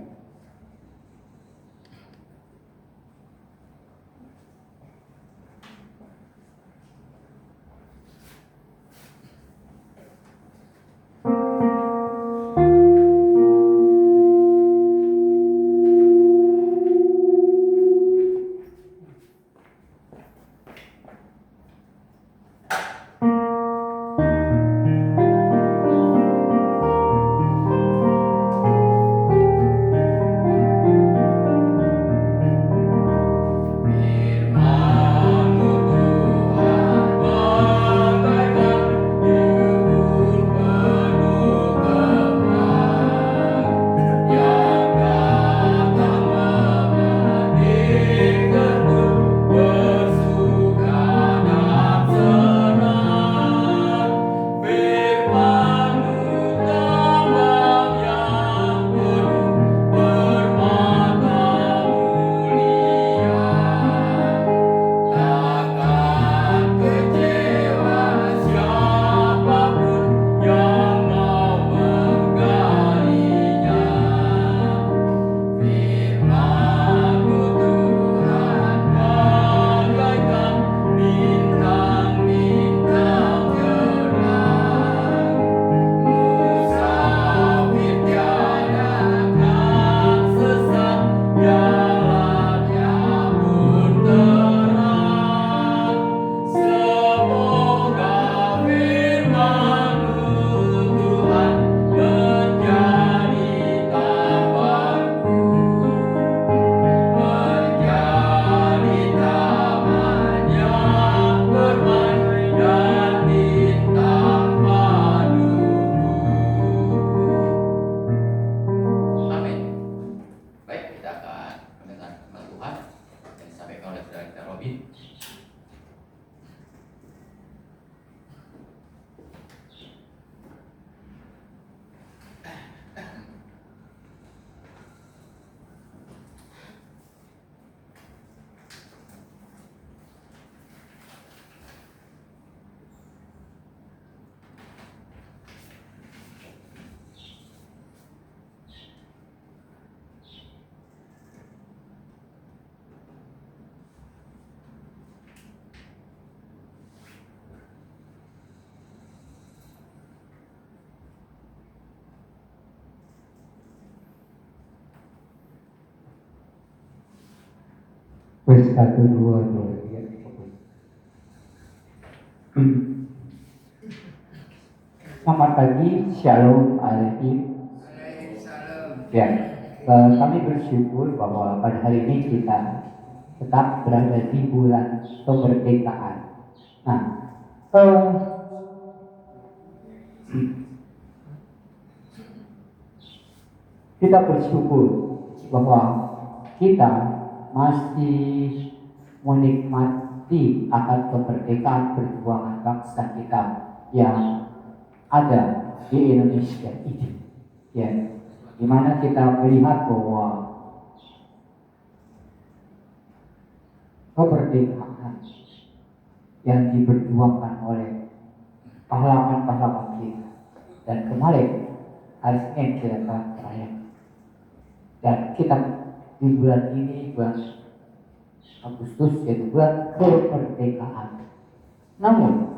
Wes 1, 2, 3. Selamat pagi, Shalom Alaikum. Waalaikumsalam. Ya, kami bersyukur bahwa pada hari ini kita tetap berada di bulan kemerdekaan. Nah, kita bersyukur bahwa kita masih menikmati akan kemerdekaan perjuangan bangsa kita yang ada di Indonesia ini, ya, dimana kita melihat bahwa kemerdekaan yang diperjuangkan oleh pahlawan-pahlawan kita dan kemarin hari Senin kita akan merayakan, dan kita di bulan ini, bulan Agustus, yaitu bulan kemerdekaan. Namun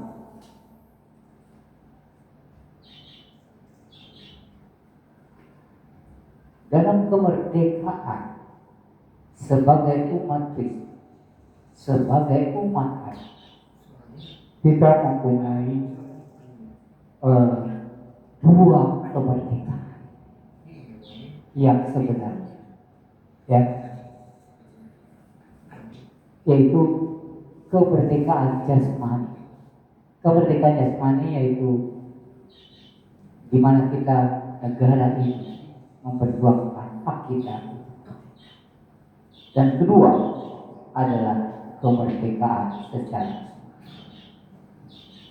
dalam kemerdekaan sebagai umat Kristus, sebagai umat Allah, kita mempunyai dua kemerdekaan yang sebenarnya, ya, yaitu kemerdekaan jasmani. Kemerdekaan jasmani yaitu di mana kita, negara ini, memperjuangkan hak kita. Dan kedua adalah kemerdekaan secara,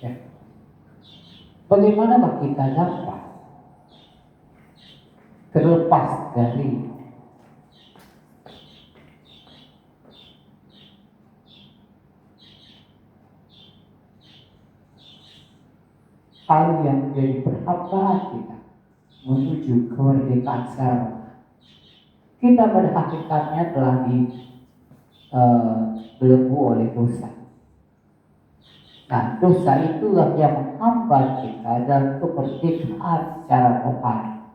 ya. Bagaimana kita dapat terlepas dari hal yang menjadi perhambaan kita menuju kemerdekaan secara kita pada hakikatnya telah dibelenggu oleh dosa. Nah, dosa itulah yang menghambat kita dalam kemerdekaan secara rohani,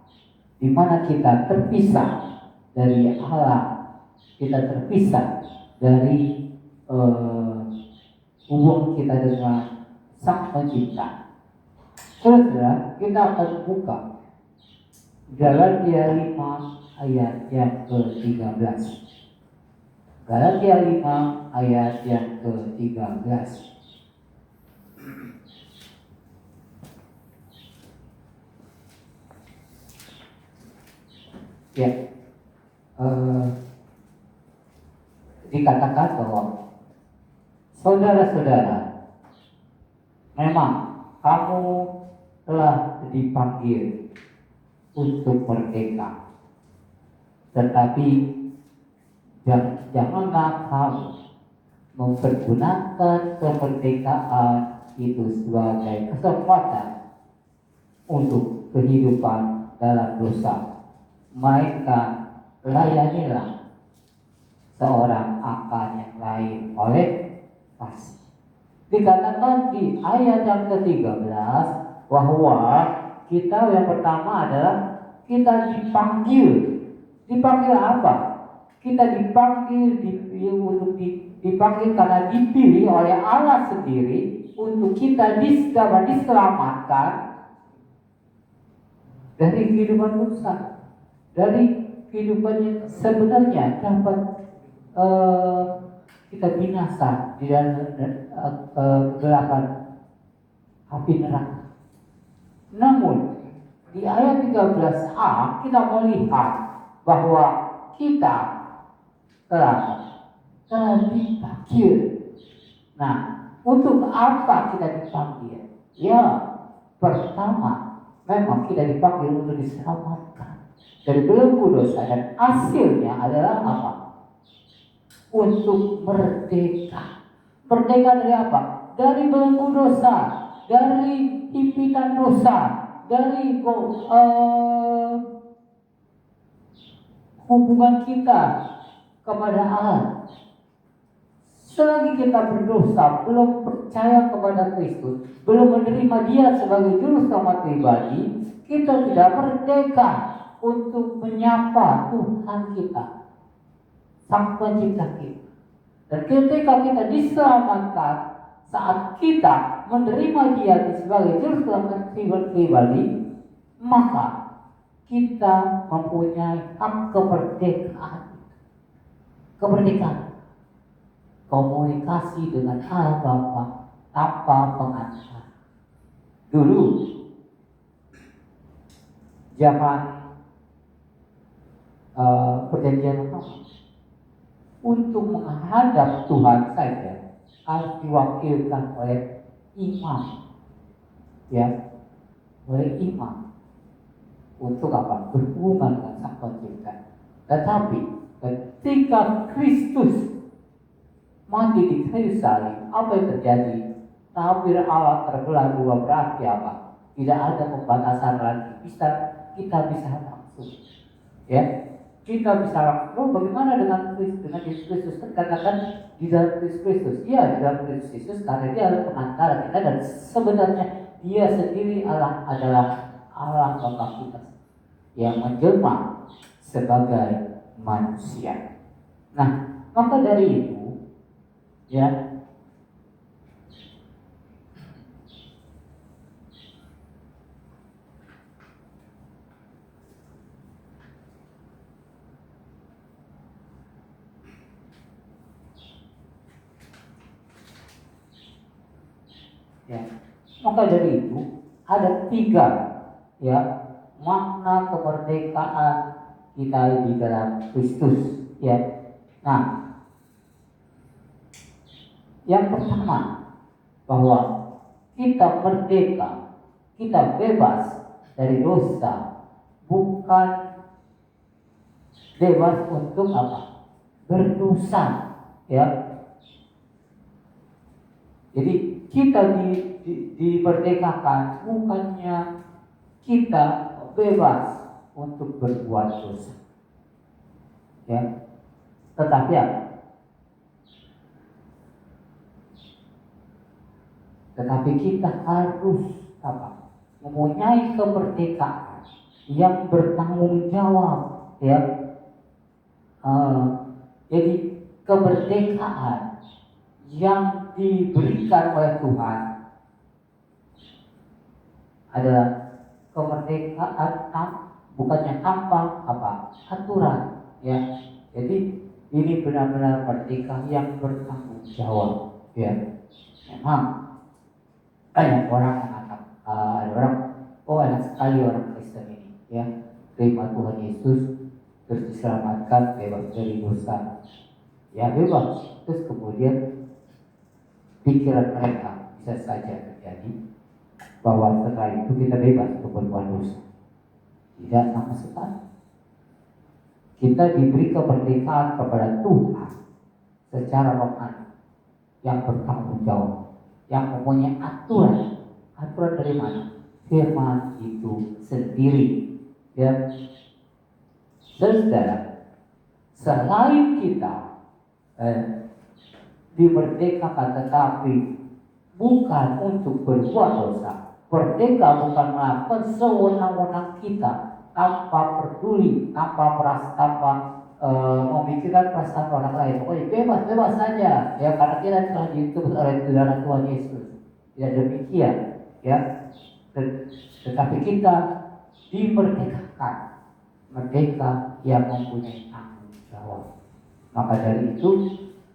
di mana kita terpisah dari Allah, kita terpisah dari hubungan kita dengan Sang Pencipta. Saudara, kita akan buka Galatia 5 ayat yang ke-13. Galatia 5 ayat yang ke-13. Ya, dikatakan bahwa saudara-saudara, memang kamu telah dipanggil untuk merdeka, tetapi janganlah kamu mempergunakan kemerdekaan itu sebagai kesempatan untuk kehidupan dalam dosa, melainkan layanilah seorang akan yang lain oleh kasih. Dikatakan di ayat yang ke-13 bahwa kita yang pertama adalah kita dipanggil. Dipanggil apa? Kita dipanggil dipanggil karena dipilih oleh Allah sendiri untuk kita diselamatkan dari kehidupan dosa, dari kehidupan yang sebenarnya dapat kita binasa di dalam kegelapan api neraka. Namun di ayat 13a kita melihat bahwa kita telah dipanggil. Nah, untuk apa kita dipanggil? Ya, pertama memang kita dipanggil untuk diselamatkan dari belenggu dosa, dan hasilnya adalah apa? Untuk merdeka. Merdeka dari apa? Dari belenggu dosa, dari himpitan dosa, dari hubungan kita kepada Allah. Selagi kita berdosa, belum percaya kepada Kristus, belum menerima Dia sebagai juru selamat pribadi, kita tidak merdeka untuk menyapa Tuhan kita, Sang Pencipta kita. Dan ketika kita diselamatkan, saat kita menerima Dia sebagai juru selamat pribadi, maka kita mempunyai hak kemerdekaan. Kemerdekaan komunikasi dengan Allah Bapa tanpa pengantar. Dulu zaman perjanjian lama, untuk menghadap Tuhan saja harus diwakilkan oleh imam, ya, oleh imam. Untuk apa? Berhubungan dengan Sang Pencipta. Tetapi ketika Kristus mati di kayu salib, apa yang terjadi? Tabir Allah terbelah dua, berarti apa? Tidak ada pembatasan lagi. Kita bisa langsung, ya. Kita bisa langsung. Bagaimana dengan Yesus Kristus? Katakan di dalam Kristus. Ya, di dalam Kristus, karena Dia adalah pengantara kita, dan sebenarnya Dia sendiri adalah Allah Bapa kita yang menjelma sebagai manusia. Nah, maka dari itu, ya, maka dari itu ada 3, ya, makna kemerdekaan kita di dalam Kristus, ya. Nah, yang pertama, bahwa kita merdeka, kita bebas dari dosa, bukan bebas untuk apa? Berdosa, ya. Jadi kita dimerdekakan bukannya kita bebas untuk berbuat dosa, ya. Tetapi apa? Tetapi kita harus apa? Mempunyai kemerdekaan yang bertanggung jawab, ya. Jadi kemerdekaan yang diberikan oleh Tuhan adalah kemerdekaan bukannya tanpa apa? Aturan, ya. Jadi ini benar-benar merdeka yang bertanggung jawab, ya. Memang banyak orang mengatakan, ada orang, oh enak sekali orang Kristen ini, ya, terima Tuhan Yesus, terus diselamatkan, bebas dari dosa, ya bebas. Terus kemudian pikiran mereka bisa saja terjadi bahwa setelah itu kita bebas untuk berbuat dosa. Tidak sama sekali. Kita diberi kemerdekaan kepada Tuhan secara rohani yang bertanggung jawab, yang mempunyai aturan. Aturan dari mana? Firman itu sendiri, ya. Saudara, selain kita dimerdekakan tetapi bukan untuk berbuat dosa, merdeka bukan melakukan sewenang-wenang kita tanpa peduli, tanpa memikirkan perasaan orang lain. Pokoknya bebas saja, ya, karena kita telah ditebus oleh darah Tuhan Yesus. Tidak demikian, ya. Tetapi kita dimerdekakan, merdeka yang mempunyai tanggung jawab. Maka dari itu,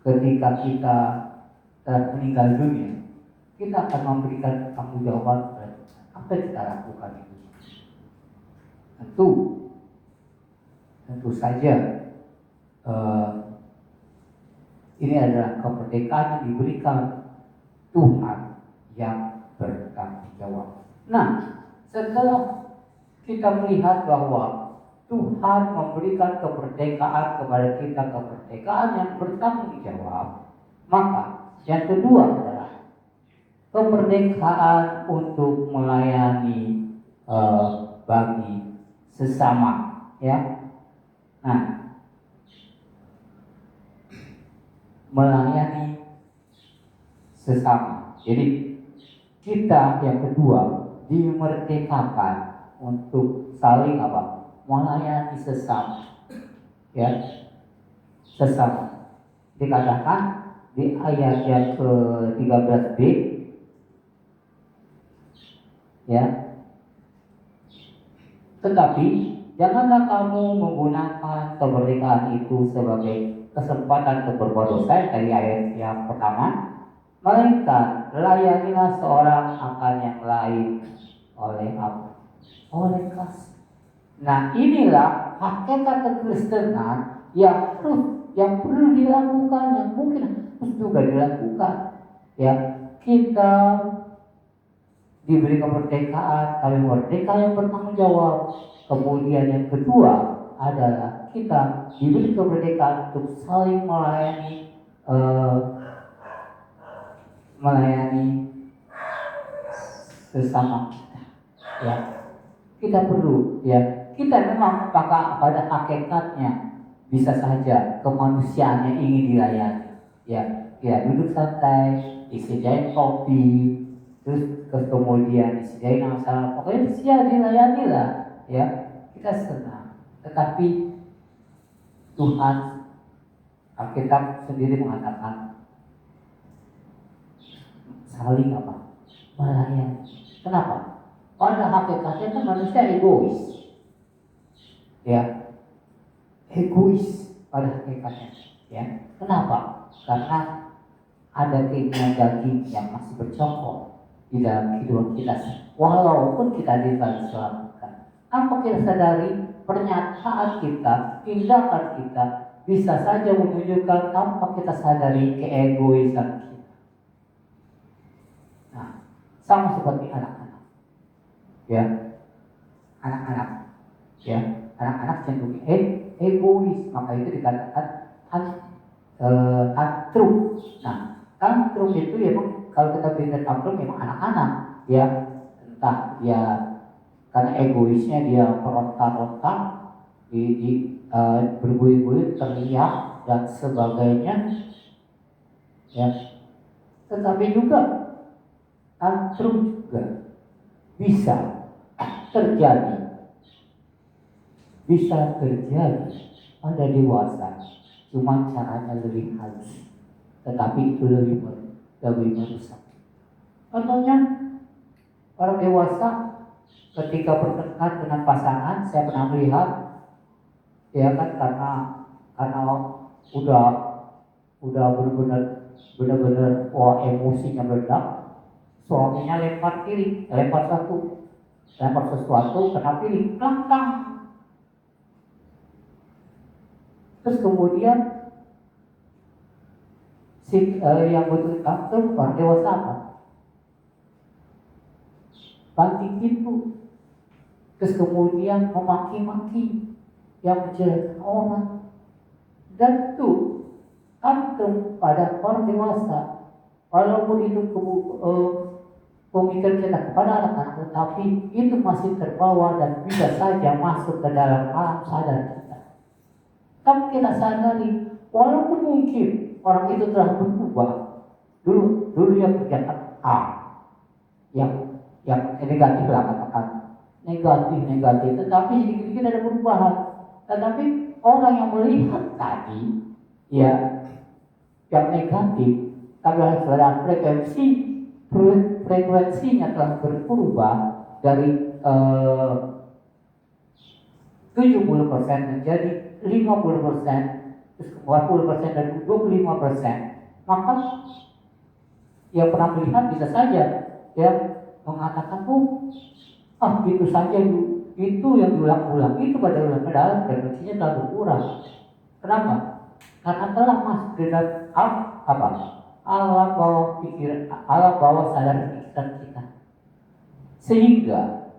ketika kita telah meninggal dunia, kita akan memberikan tanggung jawab apa yang kita lakukan itu. Tentu saja ini adalah kemerdekaan yang diberikan Tuhan yang bertanggung jawab. Nah, setelah kita melihat bahwa Tuhan memberikan kemerdekaan kepada kita, kemerdekaan yang bertanggung jawab, maka yang kedua adalah kemerdekaan untuk melayani bagi sesama, ya. Nah, melayani sesama. Jadi kita yang kedua dimerdekakan untuk saling apa? Melayani sesama, ya. Sesama. Dikatakan di ayat yang ke-13b, ya. Tetapi janganlah kamu menggunakan kemerdekaan itu sebagai kesempatan untuk berbuat dosa dari ayat yang pertama, melainkan layanilah seorang akan yang lain oleh apa? Oleh kasih. Nah, inilah hakikat kekristenan yang perlu dilakukan, yang mungkin harus juga dilakukan, ya. Kita diberi kemerdekaan, kami merdeka yang bertanggung jawab. Kemudian yang kedua adalah kita diberi kemerdekaan untuk saling melayani sesama kita, ya. Kita perlu, ya. Kita memang pada hakikatnya bisa saja kemanusiaan yang ingin dilayani, ya. Ya, duduk santai, disediain kopi, terus kemudian disediain masalah, pokoknya siap dilayani lah, ya. Kita senang. Tetapi Tuhan, Alkitab sendiri mengatakan saling apa? Melayani. Kenapa? Pada hakikatnya kan manusia egois, ya. Egois pada hakikatnya, ya. Kenapa? Karena ada keinginan daging yang masih bercokol di dalam kehidupan kita, walaupun kita diselamatkan. Tanpa kita sadari, pernyataan kita, tindakan kita bisa saja menunjukkan tanpa kita sadari keegoisan kita. Nah, sama seperti anak-anak, ya. Anak-anak, ya. Anak-anak cenderung egois, maka itu dikatakan tantrum. Nah, tantrum itu ya memang kalau kita bilang tantrum memang anak-anak ya, entah ya karena egoisnya dia meronta-ronta, berbuih-buih, teriak dan sebagainya ya. Tetapi juga tantrum juga bisa terjadi pada dewasa, cuma caranya lebih halus, tetapi itu lebih merusak. Contohnya orang dewasa ketika bertengkar dengan pasangan, saya pernah melihat ya kan, karena udah benar-benar wah emosinya meledak, suaminya lempar sesuatu kena piring, langkang. Terus kemudian yang betul tantrum orang dewasa apa? Banting pintu. Terus kemudian memaki-maki yang menjelekkan orang. Dan itu tantrum pada orang dewasa. Walaupun itu pemikiran kita kepada anak-anak, tetapi itu masih terbawa dan bisa saja masuk ke dalam alam sadar kita. Tapi kita sadari, walaupun mungkin orang itu telah berubah, dulu dia kerjakan A, yang negatif lah katakan, negatif, tetapi sedikit-sedikit ada perubahan. Tetapi orang yang melihat tadi, ya, yang negatif, tapi dalam frekuensinya telah berubah dari 70% menjadi 50%, terus 40% dan 25%, maka yang pernah melihat bisa saja ya mengatakan gitu saja itu yang diulang-ulang, itu pada ulang-ulang frekuensinya telah berkurang. Kenapa? Karena telah masuk ke dalam apa? Alam bawah pikiran, alam bawah sadar pikiran kita, sehingga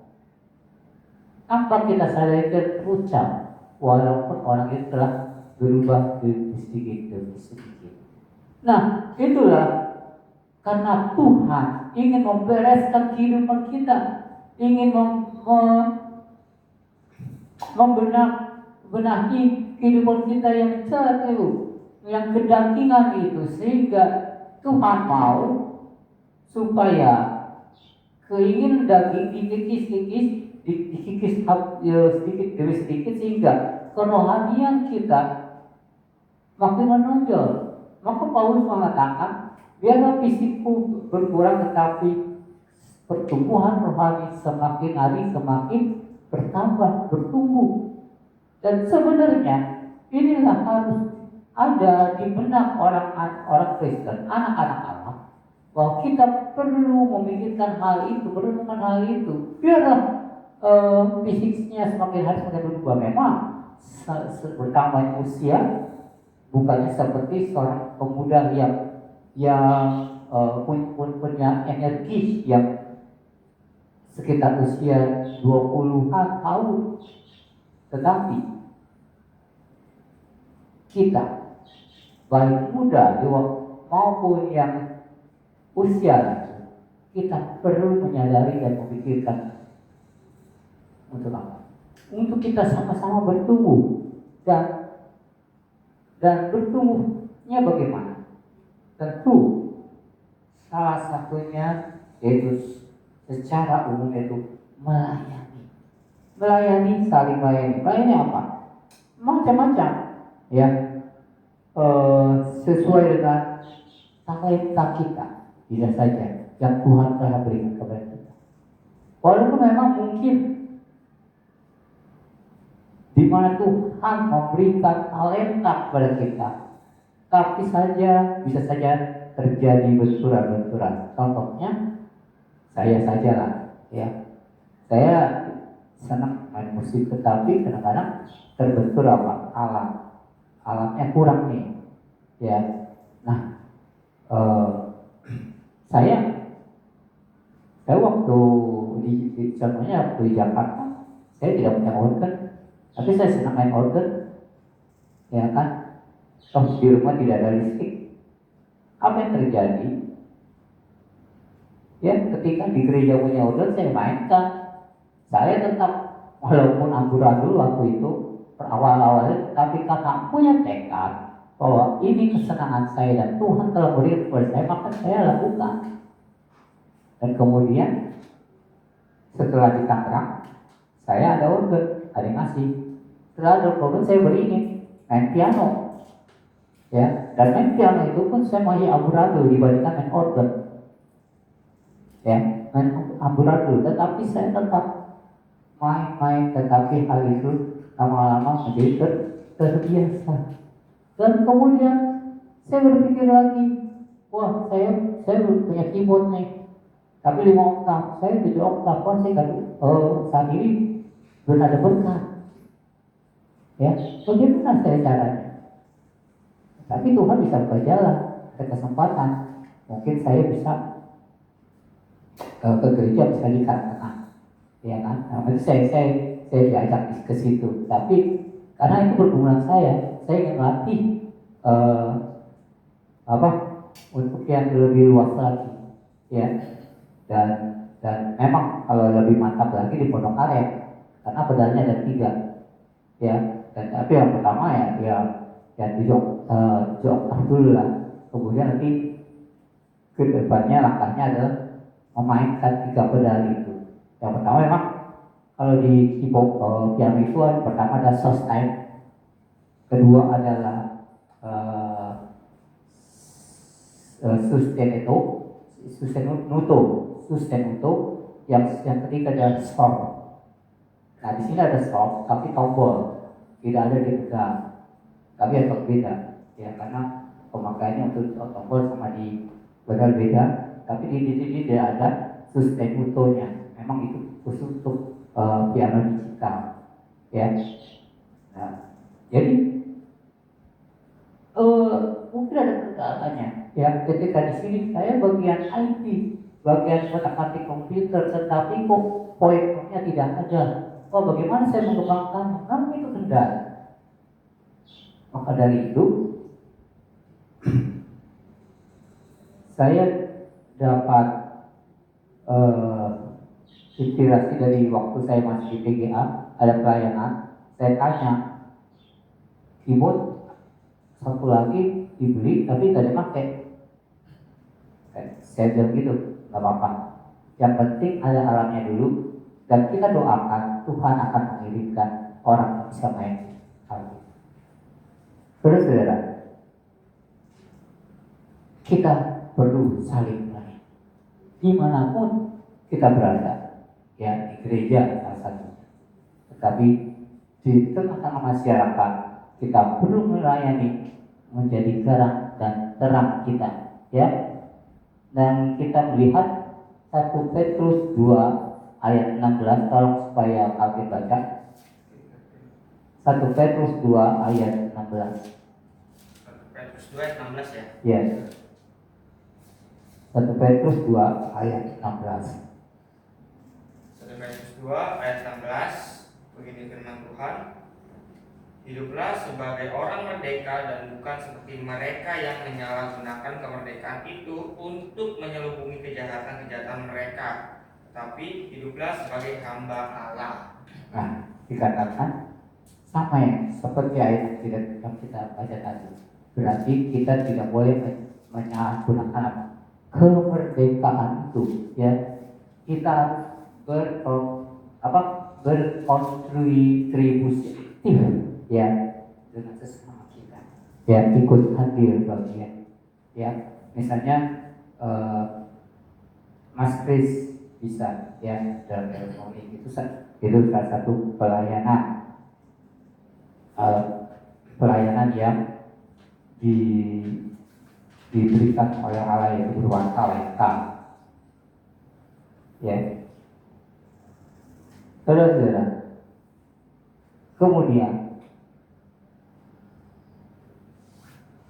tanpa kita sadari terucap, walaupun orang itu telah berubah sedikit demi sedikit. Nah, itulah karena Tuhan ingin membereskan kehidupan kita, ingin membenahi kehidupan kita yang jelek itu, yang kedagingan itu, sehingga Tuhan mau supaya keinginan daging dikikis sedikit demi sedikit, sehingga kerohanian kita makin menonjol. Maka Paulus mengatakan, biarlah fisikku berkurang tetapi pertumbuhan rohani semakin hari semakin bertambah, bertumbuh. Dan sebenarnya inilah harus ada di benak orang Kristen, anak-anak Allah, bahwa kita perlu memikirkan hal itu, merenungkan hal itu. Biarlah fisiknya semakin hari semakin berubah. Memang bertambah usia, bukannya seperti seorang pemuda yang punya energi yang sekitar usia 20-an tahun, tetapi kita baik muda maupun yang usia lanjut, kita perlu menyadari dan memikirkan untuk apa? Untuk kita sama-sama bertumbuh dan bertumbuhnya bagaimana? Tentu salah satunya yaitu secara umum itu melayani, saling melayani. Melayani apa? Macam-macam, ya, sesuai dengan talenta kita, bisa saja yang Tuhan telah berikan kepada kita. Walaupun memang mungkin di mana Tuhan memberikan talenta kepada kita, tapi bisa saja terjadi benturan-benturan. Contohnya saya sajalah, ya, saya senang main musik, tetapi kadang-kadang terbentur alatnya kurang nih, ya. Nah, saya waktu contohnya waktu di Jakarta, saya tidak punya organ, tapi saya senang main organ. ya kan? Toh di rumah tidak ada listrik. Apa yang terjadi? Ya, ketika di gereja punya organ saya mainkan. Saya tetap walaupun amburadul waktu itu awal-awalnya, tapi karena punya tekad bahwa ini kesenangan saya dan Tuhan telah beri kepada saya, maka saya lakukan. Dan kemudian setelah di Tangerang, saya ada organ, ada yang ngasih. Setelah ada organ saya beringin main piano, ya. Dan main piano itu pun saya masih amburadul dibandingkan main organ, ya. Main amburadul, tetapi saya tetap main, tetapi hal itu lama-lama menjadi terbiasa. Dan kemudian saya berpikir lagi, wah saya punya keyboard nih, tapi 5 oktav, saya 7 oktav, wah saya kan saat ini belum ada berkat. Ya, bagaimana saya caranya? Tapi Tuhan bisa buka jalan, ada kesempatan. Mungkin saya bisa ke gereja bisa dikatakan, ya kan? Nah, itu saya diajak ke situ. Tapi karena itu berguna saya ingin latih untuk yang lebih luas lagi, ya. Dan memang kalau lebih mantap lagi di Pondok Aren, karena pedalnya ada 3, ya. Dan tapi yang pertama ya 7 oktav dulu lah. Kemudian nanti ke depannya langkahnya adalah memainkan 3 pedal itu. Yang pertama memang kalau di keyboard piano itu pertama ada sustain, kedua adalah sustenuto, yang ketiga adalah stop. Nah di sini ada stop tapi tombol, tidak ada di pedal, tapi agak beda, ya, karena pemakaiannya untuk tombol sama di pedal beda. Tapi di sini tidak ada sustenutonya, memang itu khusus untuk piano digital, ya. Nah, jadi mungkin ada kendalanya, ya. Ketika di sini saya bagian IT, bagian otak-atik komputer, tetapi kok poinnya tidak ada. Oh, bagaimana saya mengembangkan? Memang itu kendala. Maka dari itu saya dapat inspirasi dari waktu saya masih di PGA, ada pelayanan. Saya tanya, keyboard satu lagi dibeli tapi tidak dipakai. Saya bilang gitu, nggak apa-apa. Yang penting ada alatnya dulu, dan kita doakan Tuhan akan mengirimkan orang yang bisa main hal itu. Saudara-saudara, kita perlu saling melayani dimanapun kita berada, ya, di gereja salah satu. Tetapi di tengah-tengah masyarakat kita perlu melayani, menjadi garam dan terang kita, ya. Dan kita melihat 1 Petrus 2 ayat 16, tolong supaya kalian baca. 1 Petrus 2 ayat 16. 1 Petrus 2 ayat 16 ya. Yes. 1 Petrus 2 ayat 16. 1 Petrus 2 ayat 16, begini firman Tuhan. Hiduplah sebagai orang merdeka dan bukan seperti mereka yang menyalahgunakan kemerdekaan itu untuk menyelubungi kejahatan-kejahatan mereka, tetapi hiduplah sebagai hamba Allah. Nah, dikatakan sama ya, seperti ayat yang kita baca tadi. Berarti kita tidak boleh menyalahgunakan kemerdekaan itu, ya. Kita berkontribusi, ya, dengan sesama kita, ya, ikut hadir bagian, ya. Misalnya Mas Kris bisa, ya, dalam elektronik itu salah satu pelayanan yang diberikan oleh Allah, yang beruang talenta, ya. Saudara-saudara, kemudian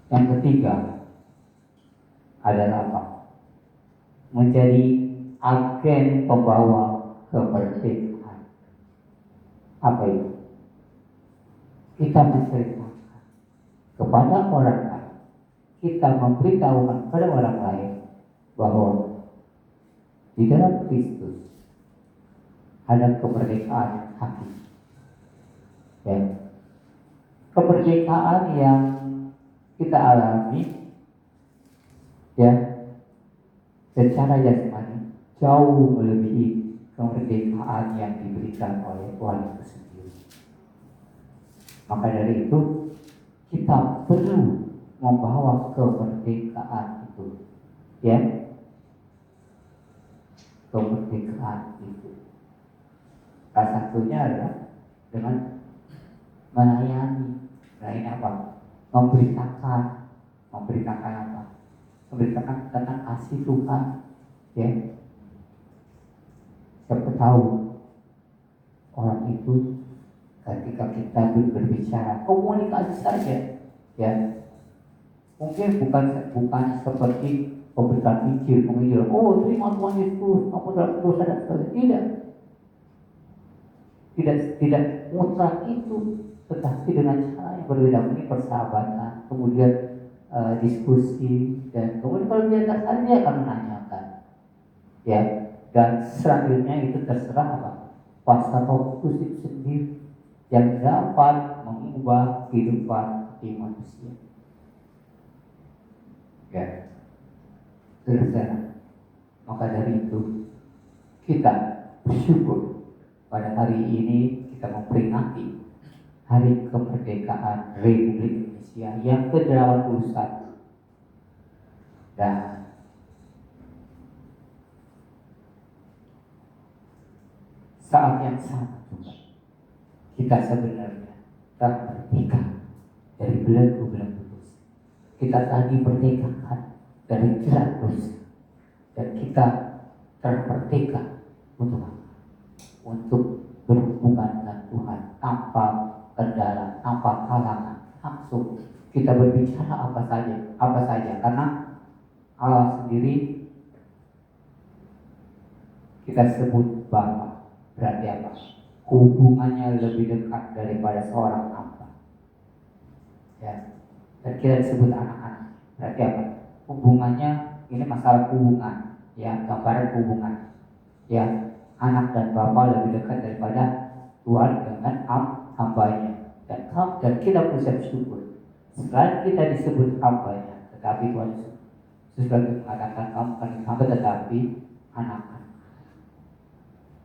yang ketiga adalah apa? Menjadi agen pembawa kemerdekaan. Apa itu? Kita menceritakan kepada orang lain, kita memberitahukan kepada orang lain bahwa di dalam Kristus ada kemerdekaan hakiki. Ya. Kemerdekaan yang kita alami ya secara jasmani jauh melebihi kemerdekaan yang diberikan oleh Tuhan itu sendiri. Maka dari itu kita perlu membawa kemerdekaan itu, ya, kemerdekaan itu. Salah satunya adalah dengan melayani apa? Memberitakan apa? Memberitakan tentang kasih Tuhan, ya. Siapa tahu orang itu ketika kita berbicara komunikasi saja, ya, mungkin bukan seperti pemberitaan Injil, oh terima Tuhan Yesus, kamu dalam dosa dan sebagainya. Tidak mutlak itu, tetapi dengan cara yang berbeda, mungkin persahabatan, kemudian diskusi, dan kemudian kalau dia tertarik dia akan menanyakan, ya, dan selanjutnya itu terserah apa kuasa Roh Kudus itu sendiri yang dapat mengubah kehidupan hati manusia. Ya, saudara, maka dari itu kita bersyukur pada hari ini kita memperingati Hari Kemerdekaan Republik Indonesia yang ke-81 dan saat yang sama juga kita sebenarnya merdeka dari belenggu-belenggu dosa. Kita tadi merdekakan dari jerat dosa dan kita termerdeka untuk apa? Untuk berhubungan dengan Tuhan tanpa kendala, tanpa halangan, langsung kita berbicara apa saja karena Allah sendiri kita sebut Bapa. Berarti apa? Hubungannya lebih dekat daripada seorang hamba. Ya. Dan kita disebut anak-anak. Berarti apa? Hubungannya ini masalah hubungan, ya, gambaran hubungan. Ya, anak dan bapa lebih dekat daripada Tuhan dengan hambanya. Dan kita bisa bersyukur. Selain kita disebut hambanya, tetapi Tuhan Yesus lagi mengatakan kamu bukan hamba tetapi anak-anak.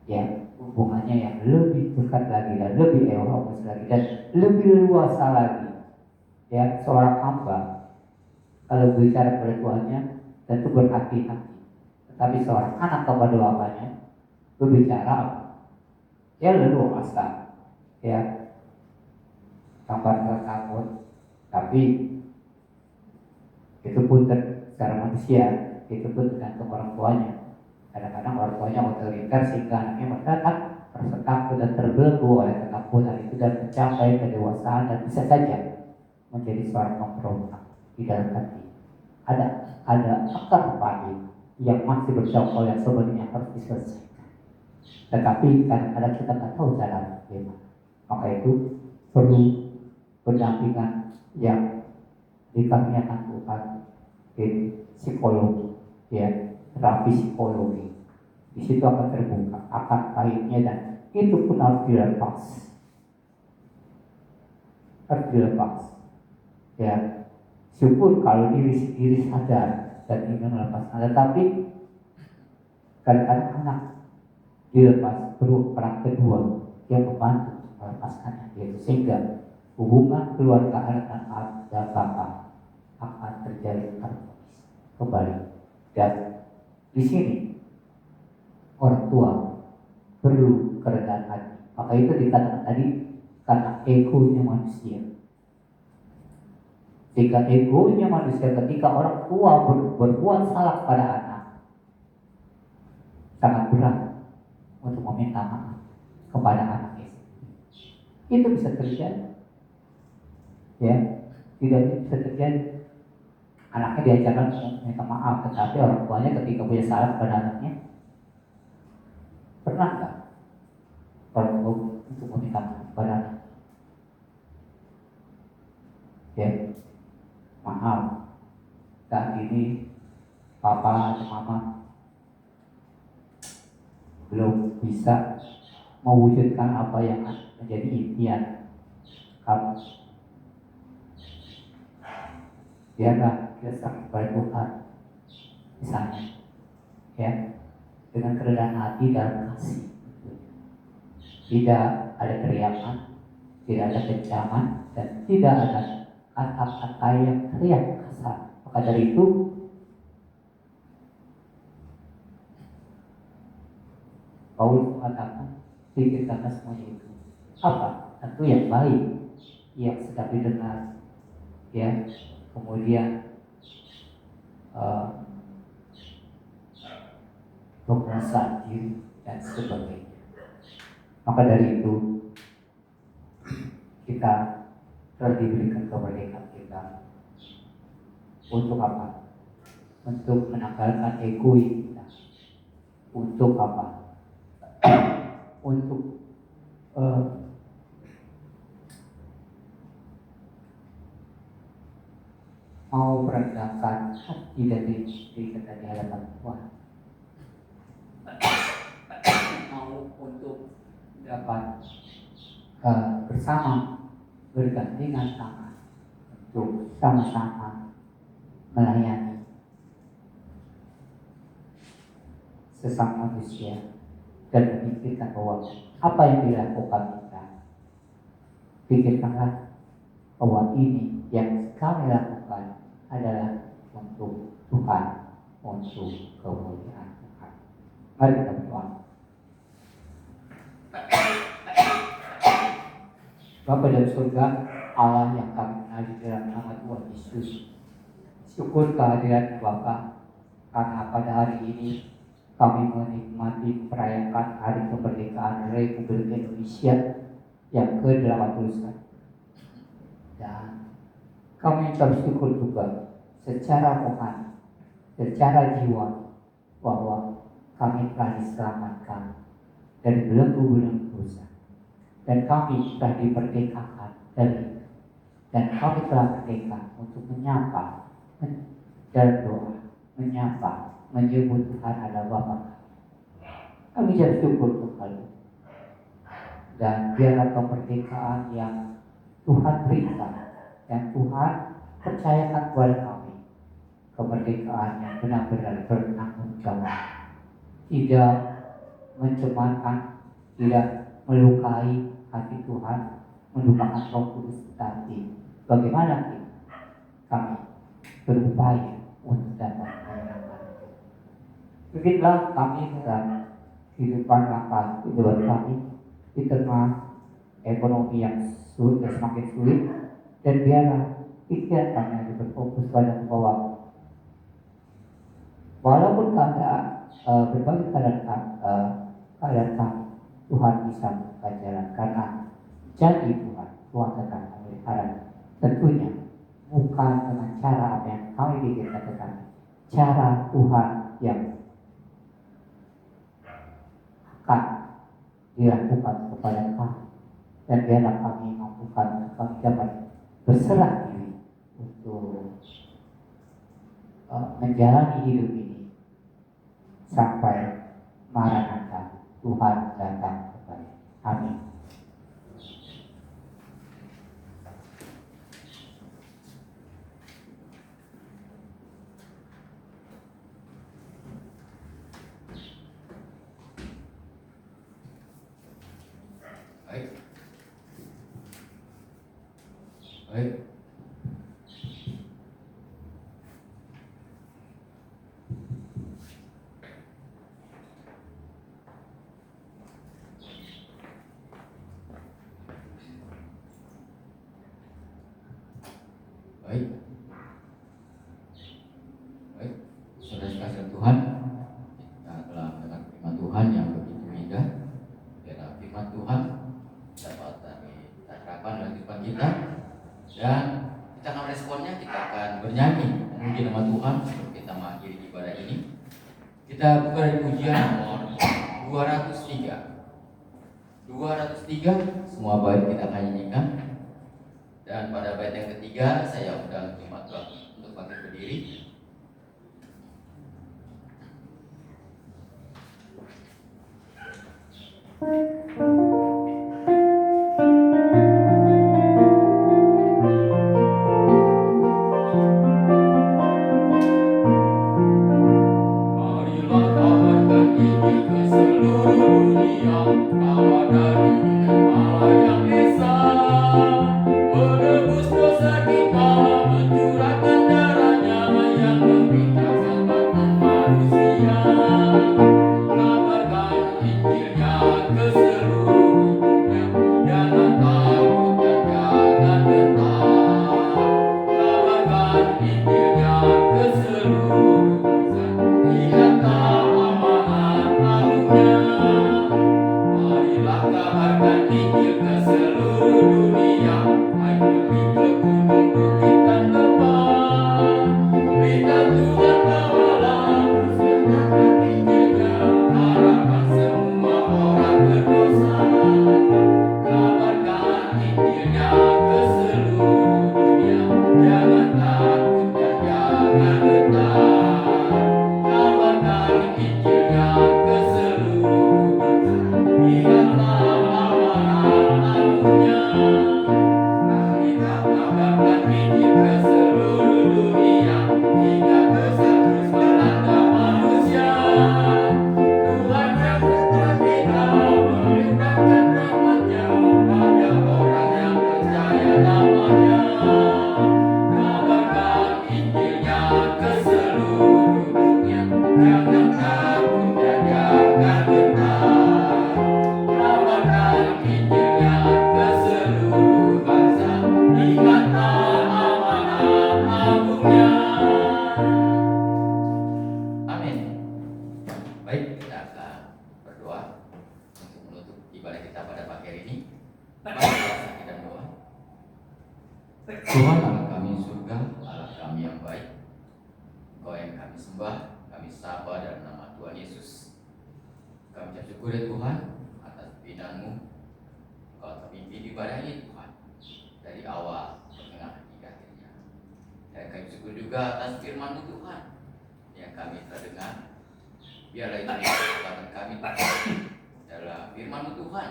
Ya, hubungannya yang lebih dekat lagi dan lebih eros lagi dan lebih luasa lagi. Ya, seorang hamba kalau berbicara kepada Tuhannya tentu berhati-hati. Tetapi seorang anak kepada bapaknya berbicara apa? Ya leluasa, ya, tanpa takut. Tapi itu pun secara manusia, itu pun tergantung orang tuanya. Kadang-kadang orang tuanya otoriter sehingga anaknya merasa takut dan terbelenggu oleh ketakutan itu dan mencapai kedewasaan dan bisa saja menjadi seorang pemberontak di dalam hati. Ada akar pahit yang masih bercokol yang sebenarnya harus diselesaikan. Tetapi kadang-kadang kita tak tahu cara bagaimana. Maka itu perlu pendampingan yang dikaruniakan Tuhan di psikologi, ya, terapi psikologi. Di situ akan terbuka akar pahitnya dan itu pun harus dilepas. Ya, syukur kalau diri sendiri sadar dan ingin melepaskan. Tetapi kadang-kadang anak dilepas, perlu peran kedua yang membantu melepaskannya, yaitu sehingga hubungan keluarga anak dan bapak akan terjalin harmonis kembali. Dan di sini orang tua perlu kerendahan hati. Maka itu dikatakan tadi karena egonya manusia. Jika egonya manusia ketika orang tua berbuat salah pada anak, sangat berat untuk meminta maaf kepada anaknya. Itu bisa terjadi, ya, tidak bisa terjadi. Anaknya diajarkan meminta maaf, tetapi orang tuanya ketika punya salah kepada anaknya, pernah nggak orang tua untuk meminta maaf kepada anak? Ya, hal. Saat ini papa atau mama belum bisa mewujudkan apa yang menjadi impian kamu. Biarlah kita serahkan kepada Tuhan, misalnya, ya, dengan kerendahan hati dalam kasih. Tidak ada teriakan, tidak ada kecaman, dan tidak ada kata-kata yang teriak kasar. Maka dari itu, Paulus mengatakan, pikirkanlah semuanya itu. Apa? Tentu yang baik, yang sedang didengar, ya. Kemudian penguasaan diri dan sebagainya. Maka dari itu kita telah diberikan kemerdekaan kita untuk apa? Untuk menanggalkan egois kita. Untuk apa? Untuk mau merendahkan hati dan diri kita di hadapan Tuhan. Mau untuk dapat bersama bergandengan tangan untuk sama-sama melayani sesama manusia dan memikirkan bahwa apa yang dilakukan kita, pikirkanlah bahwa ini yang kami lakukan adalah untuk Tuhan, untuk kemuliaan Tuhan. Mari kita berdoa. Bapa dalam surga, Allah yang kami kenal di dalam nama Tuhan Yesus, syukur kehadiran Bapa karena pada hari ini kami menikmati merayakan Hari Kemerdekaan Republik Indonesia yang ke-81. Dan kami bersyukur juga secara rohani, secara jiwa, bahwa kami telah diselamatkan dari belenggu-belenggu dosa, dan kami telah dimerdekakan dari, dan kami telah merdeka untuk menyapa dan doa, menyapa, menyebut Tuhan adalah Bapa. Kami bersyukur Tuhan, dan biarlah kemerdekaan yang Tuhan berikan dan Tuhan percayakan kepada kami, kemerdekaan yang benar-benar bertanggung jawab, tidak mencemarkan, tidak melukai hati Tuhan, melupakan Roh Kudus, tapi bagaimana kami berupaya untuk dapat menyenangkan. Begitulah kami dalam kehidupan kami di tengah ekonomi yang sulit dan semakin sulit, dan biarlah pikiran kami hanya berfokus pada bahwa walaupun berbagai keadaan kami, Tuhan bisa membuka jalan, karena janji Tuhan akan memelihara. Tentunya bukan dengan cara apa yang kami pikirkan, tetapi cara Tuhan yang akan dilakukan kepada kami, dan biarlah kami mampukan kami dapat berserah diri untuk menjalani hidup ini sampai Maranatha, Tuhan datang kembali. Amin. Baik. Baik. Baik. Saudara-saudara Tuhan, kita telah mendengar firman Tuhan yang begitu indah. Biarlah firman Tuhan dapat kita terapkan dalam kehidupan kita, dan kita akan responnya, kita akan bernyanyi memuji nama Tuhan sebelum kita mengakhiri ibadah ini. Kita buka dari pujian nomor 203. 203, semua bait kita akan nyanyikan. Dan pada bait yang ketiga saya undang jemaat untuk bangkit berdiri. Marilah kabarkan Injil ke seluruh dunia, kabar dari Injil Allah yang esa, menebus dosa kita, mencurahkan darahnya yang memberikan selamat manusia. Kabarkan Injilnya ke seluruh dunia, jangan takut dan jangan gentar. Kabarkan Injilnya ke seluruh dunia, lihatlah amanat Agungnya. Marilah kabarkan Injil ke seluruh dunia, hai pergi ke gunung bukit dan lembah. Berita Tuhan bawalah, beritakan Injilnya, arahkan semua orang berdosa. Kabarkan Injilnya ke seluruh dunia, jangan takut dan jangan gentar. Kabarkan Injilnya ke seluruh dunia, lihatlah amanat Agungnya. Marilah kabarkan Injil ke seluruh dunia, hingga dosa terus melanda manusia. Tuhan yang sesat kita melimpahkan rahmat-Nya pada orang yang percaya namanya. Kabarkan Injilnya ke seluruh dunia, jangan takut dan jangan gentar. Kabarkan Injilnya ke seluruh bangsa, ingatlah amanat Agungnya. Amin. Baik, kita akan berdoa untuk menutup ibadah kita pada pagi hari ini. Mari kita berdoa. Tuhan Allah kami surga, Allah kami yang baik, Engkau yang kami sembah, kami sapa dalam nama Tuhan Yesus. Kami ucap syukur ya Tuhan atas pimpinan-Mu. Engkau telah pimpin ibadah ini Tuhan, dari awal, pertengahan hingga akhirnya. Dan kami syukur juga atas firman-Mu Tuhan yang kami telah dengar. Biarlah itu menjadi kekuatan kami Tuhan, dalam firman-Mu Tuhan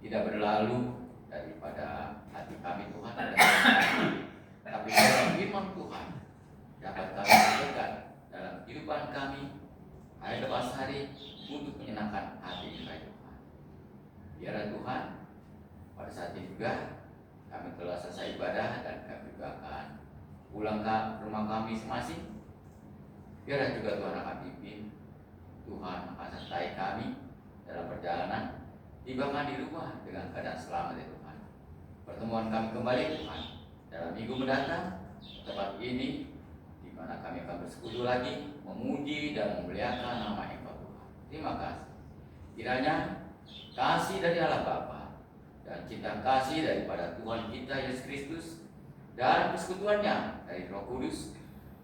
tidak berlalu daripada hati kami Tuhan, tapi dalam firman Tuhan dapat kami lakukan dalam kehidupan kami hari lepas hari untuk menyenangkan hati kita Tuhan. Biarlah Tuhan pada saat ini juga kami telah selesai ibadah dan kami juga akan pulang ke rumah kami masing-masing. Biarlah juga Tuhan akan pimpin, Tuhan akan sertai kami dalam perjalanan, tibakan di rumah dengan keadaan selamat ya Tuhan. Pertemuan kami kembali Tuhan dalam minggu mendatang, tempat ini di mana kami akan bersekutu lagi, memuji dan memuliakan nama Engkau Tuhan. Terima kasih. Kiranya kasih dari Allah Bapa dan cinta kasih daripada Tuhan kita Yesus Kristus dan persekutuannya dari Roh Kudus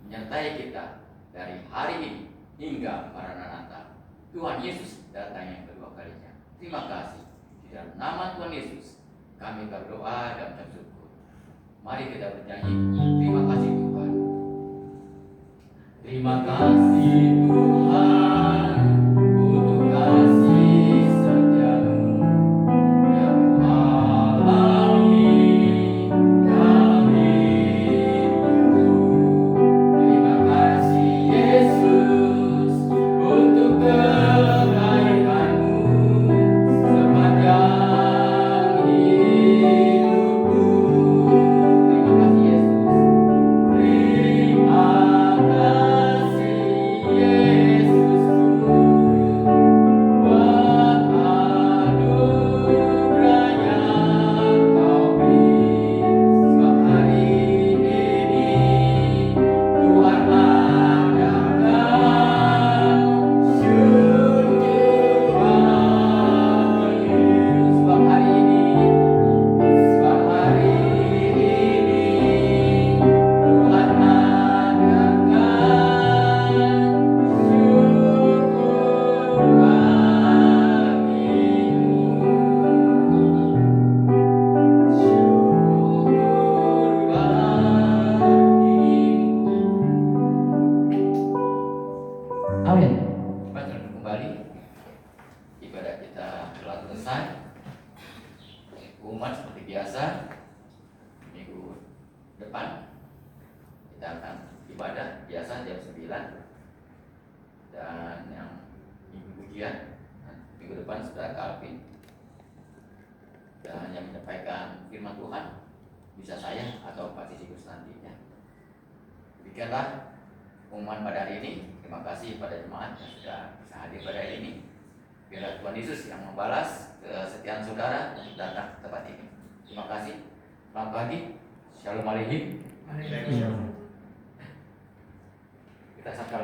menyertai kita dari hari ini hingga Maranatha. Tuhan Yesus datang yang kedua kalinya. Terima kasih. Di dalam nama Tuhan Yesus kami berdoa dan bersyukur. Mari kita bernyanyi. Terima kasih Tuhan. Terima kasih Tuhan untuk kasih setiamu yang alami dalam hidupku. Terima kasih Yesus untuk kebaikanmu sepanjang hidupku. Terima kasih Yesus. Terima kasih Yesus. selesai. Pengumuman seperti biasa, minggu depan kita akan ibadah biasa jam 9, dan yang minggu ujian minggu depan sudah Calvin, dan yang menyampaikan firman Tuhan bisa saya atau Pak Sisi nantinya. Demikianlah pengumuman pada hari ini. Terima kasih pada jemaat yang sudah bisa hadir pada hari ini. Biarlah Tuhan Yesus yang membalas kesetiaan saudara untuk datang ke tempat ini. Terima kasih. Selamat pagi. Shalom Aleichem. Kita sapa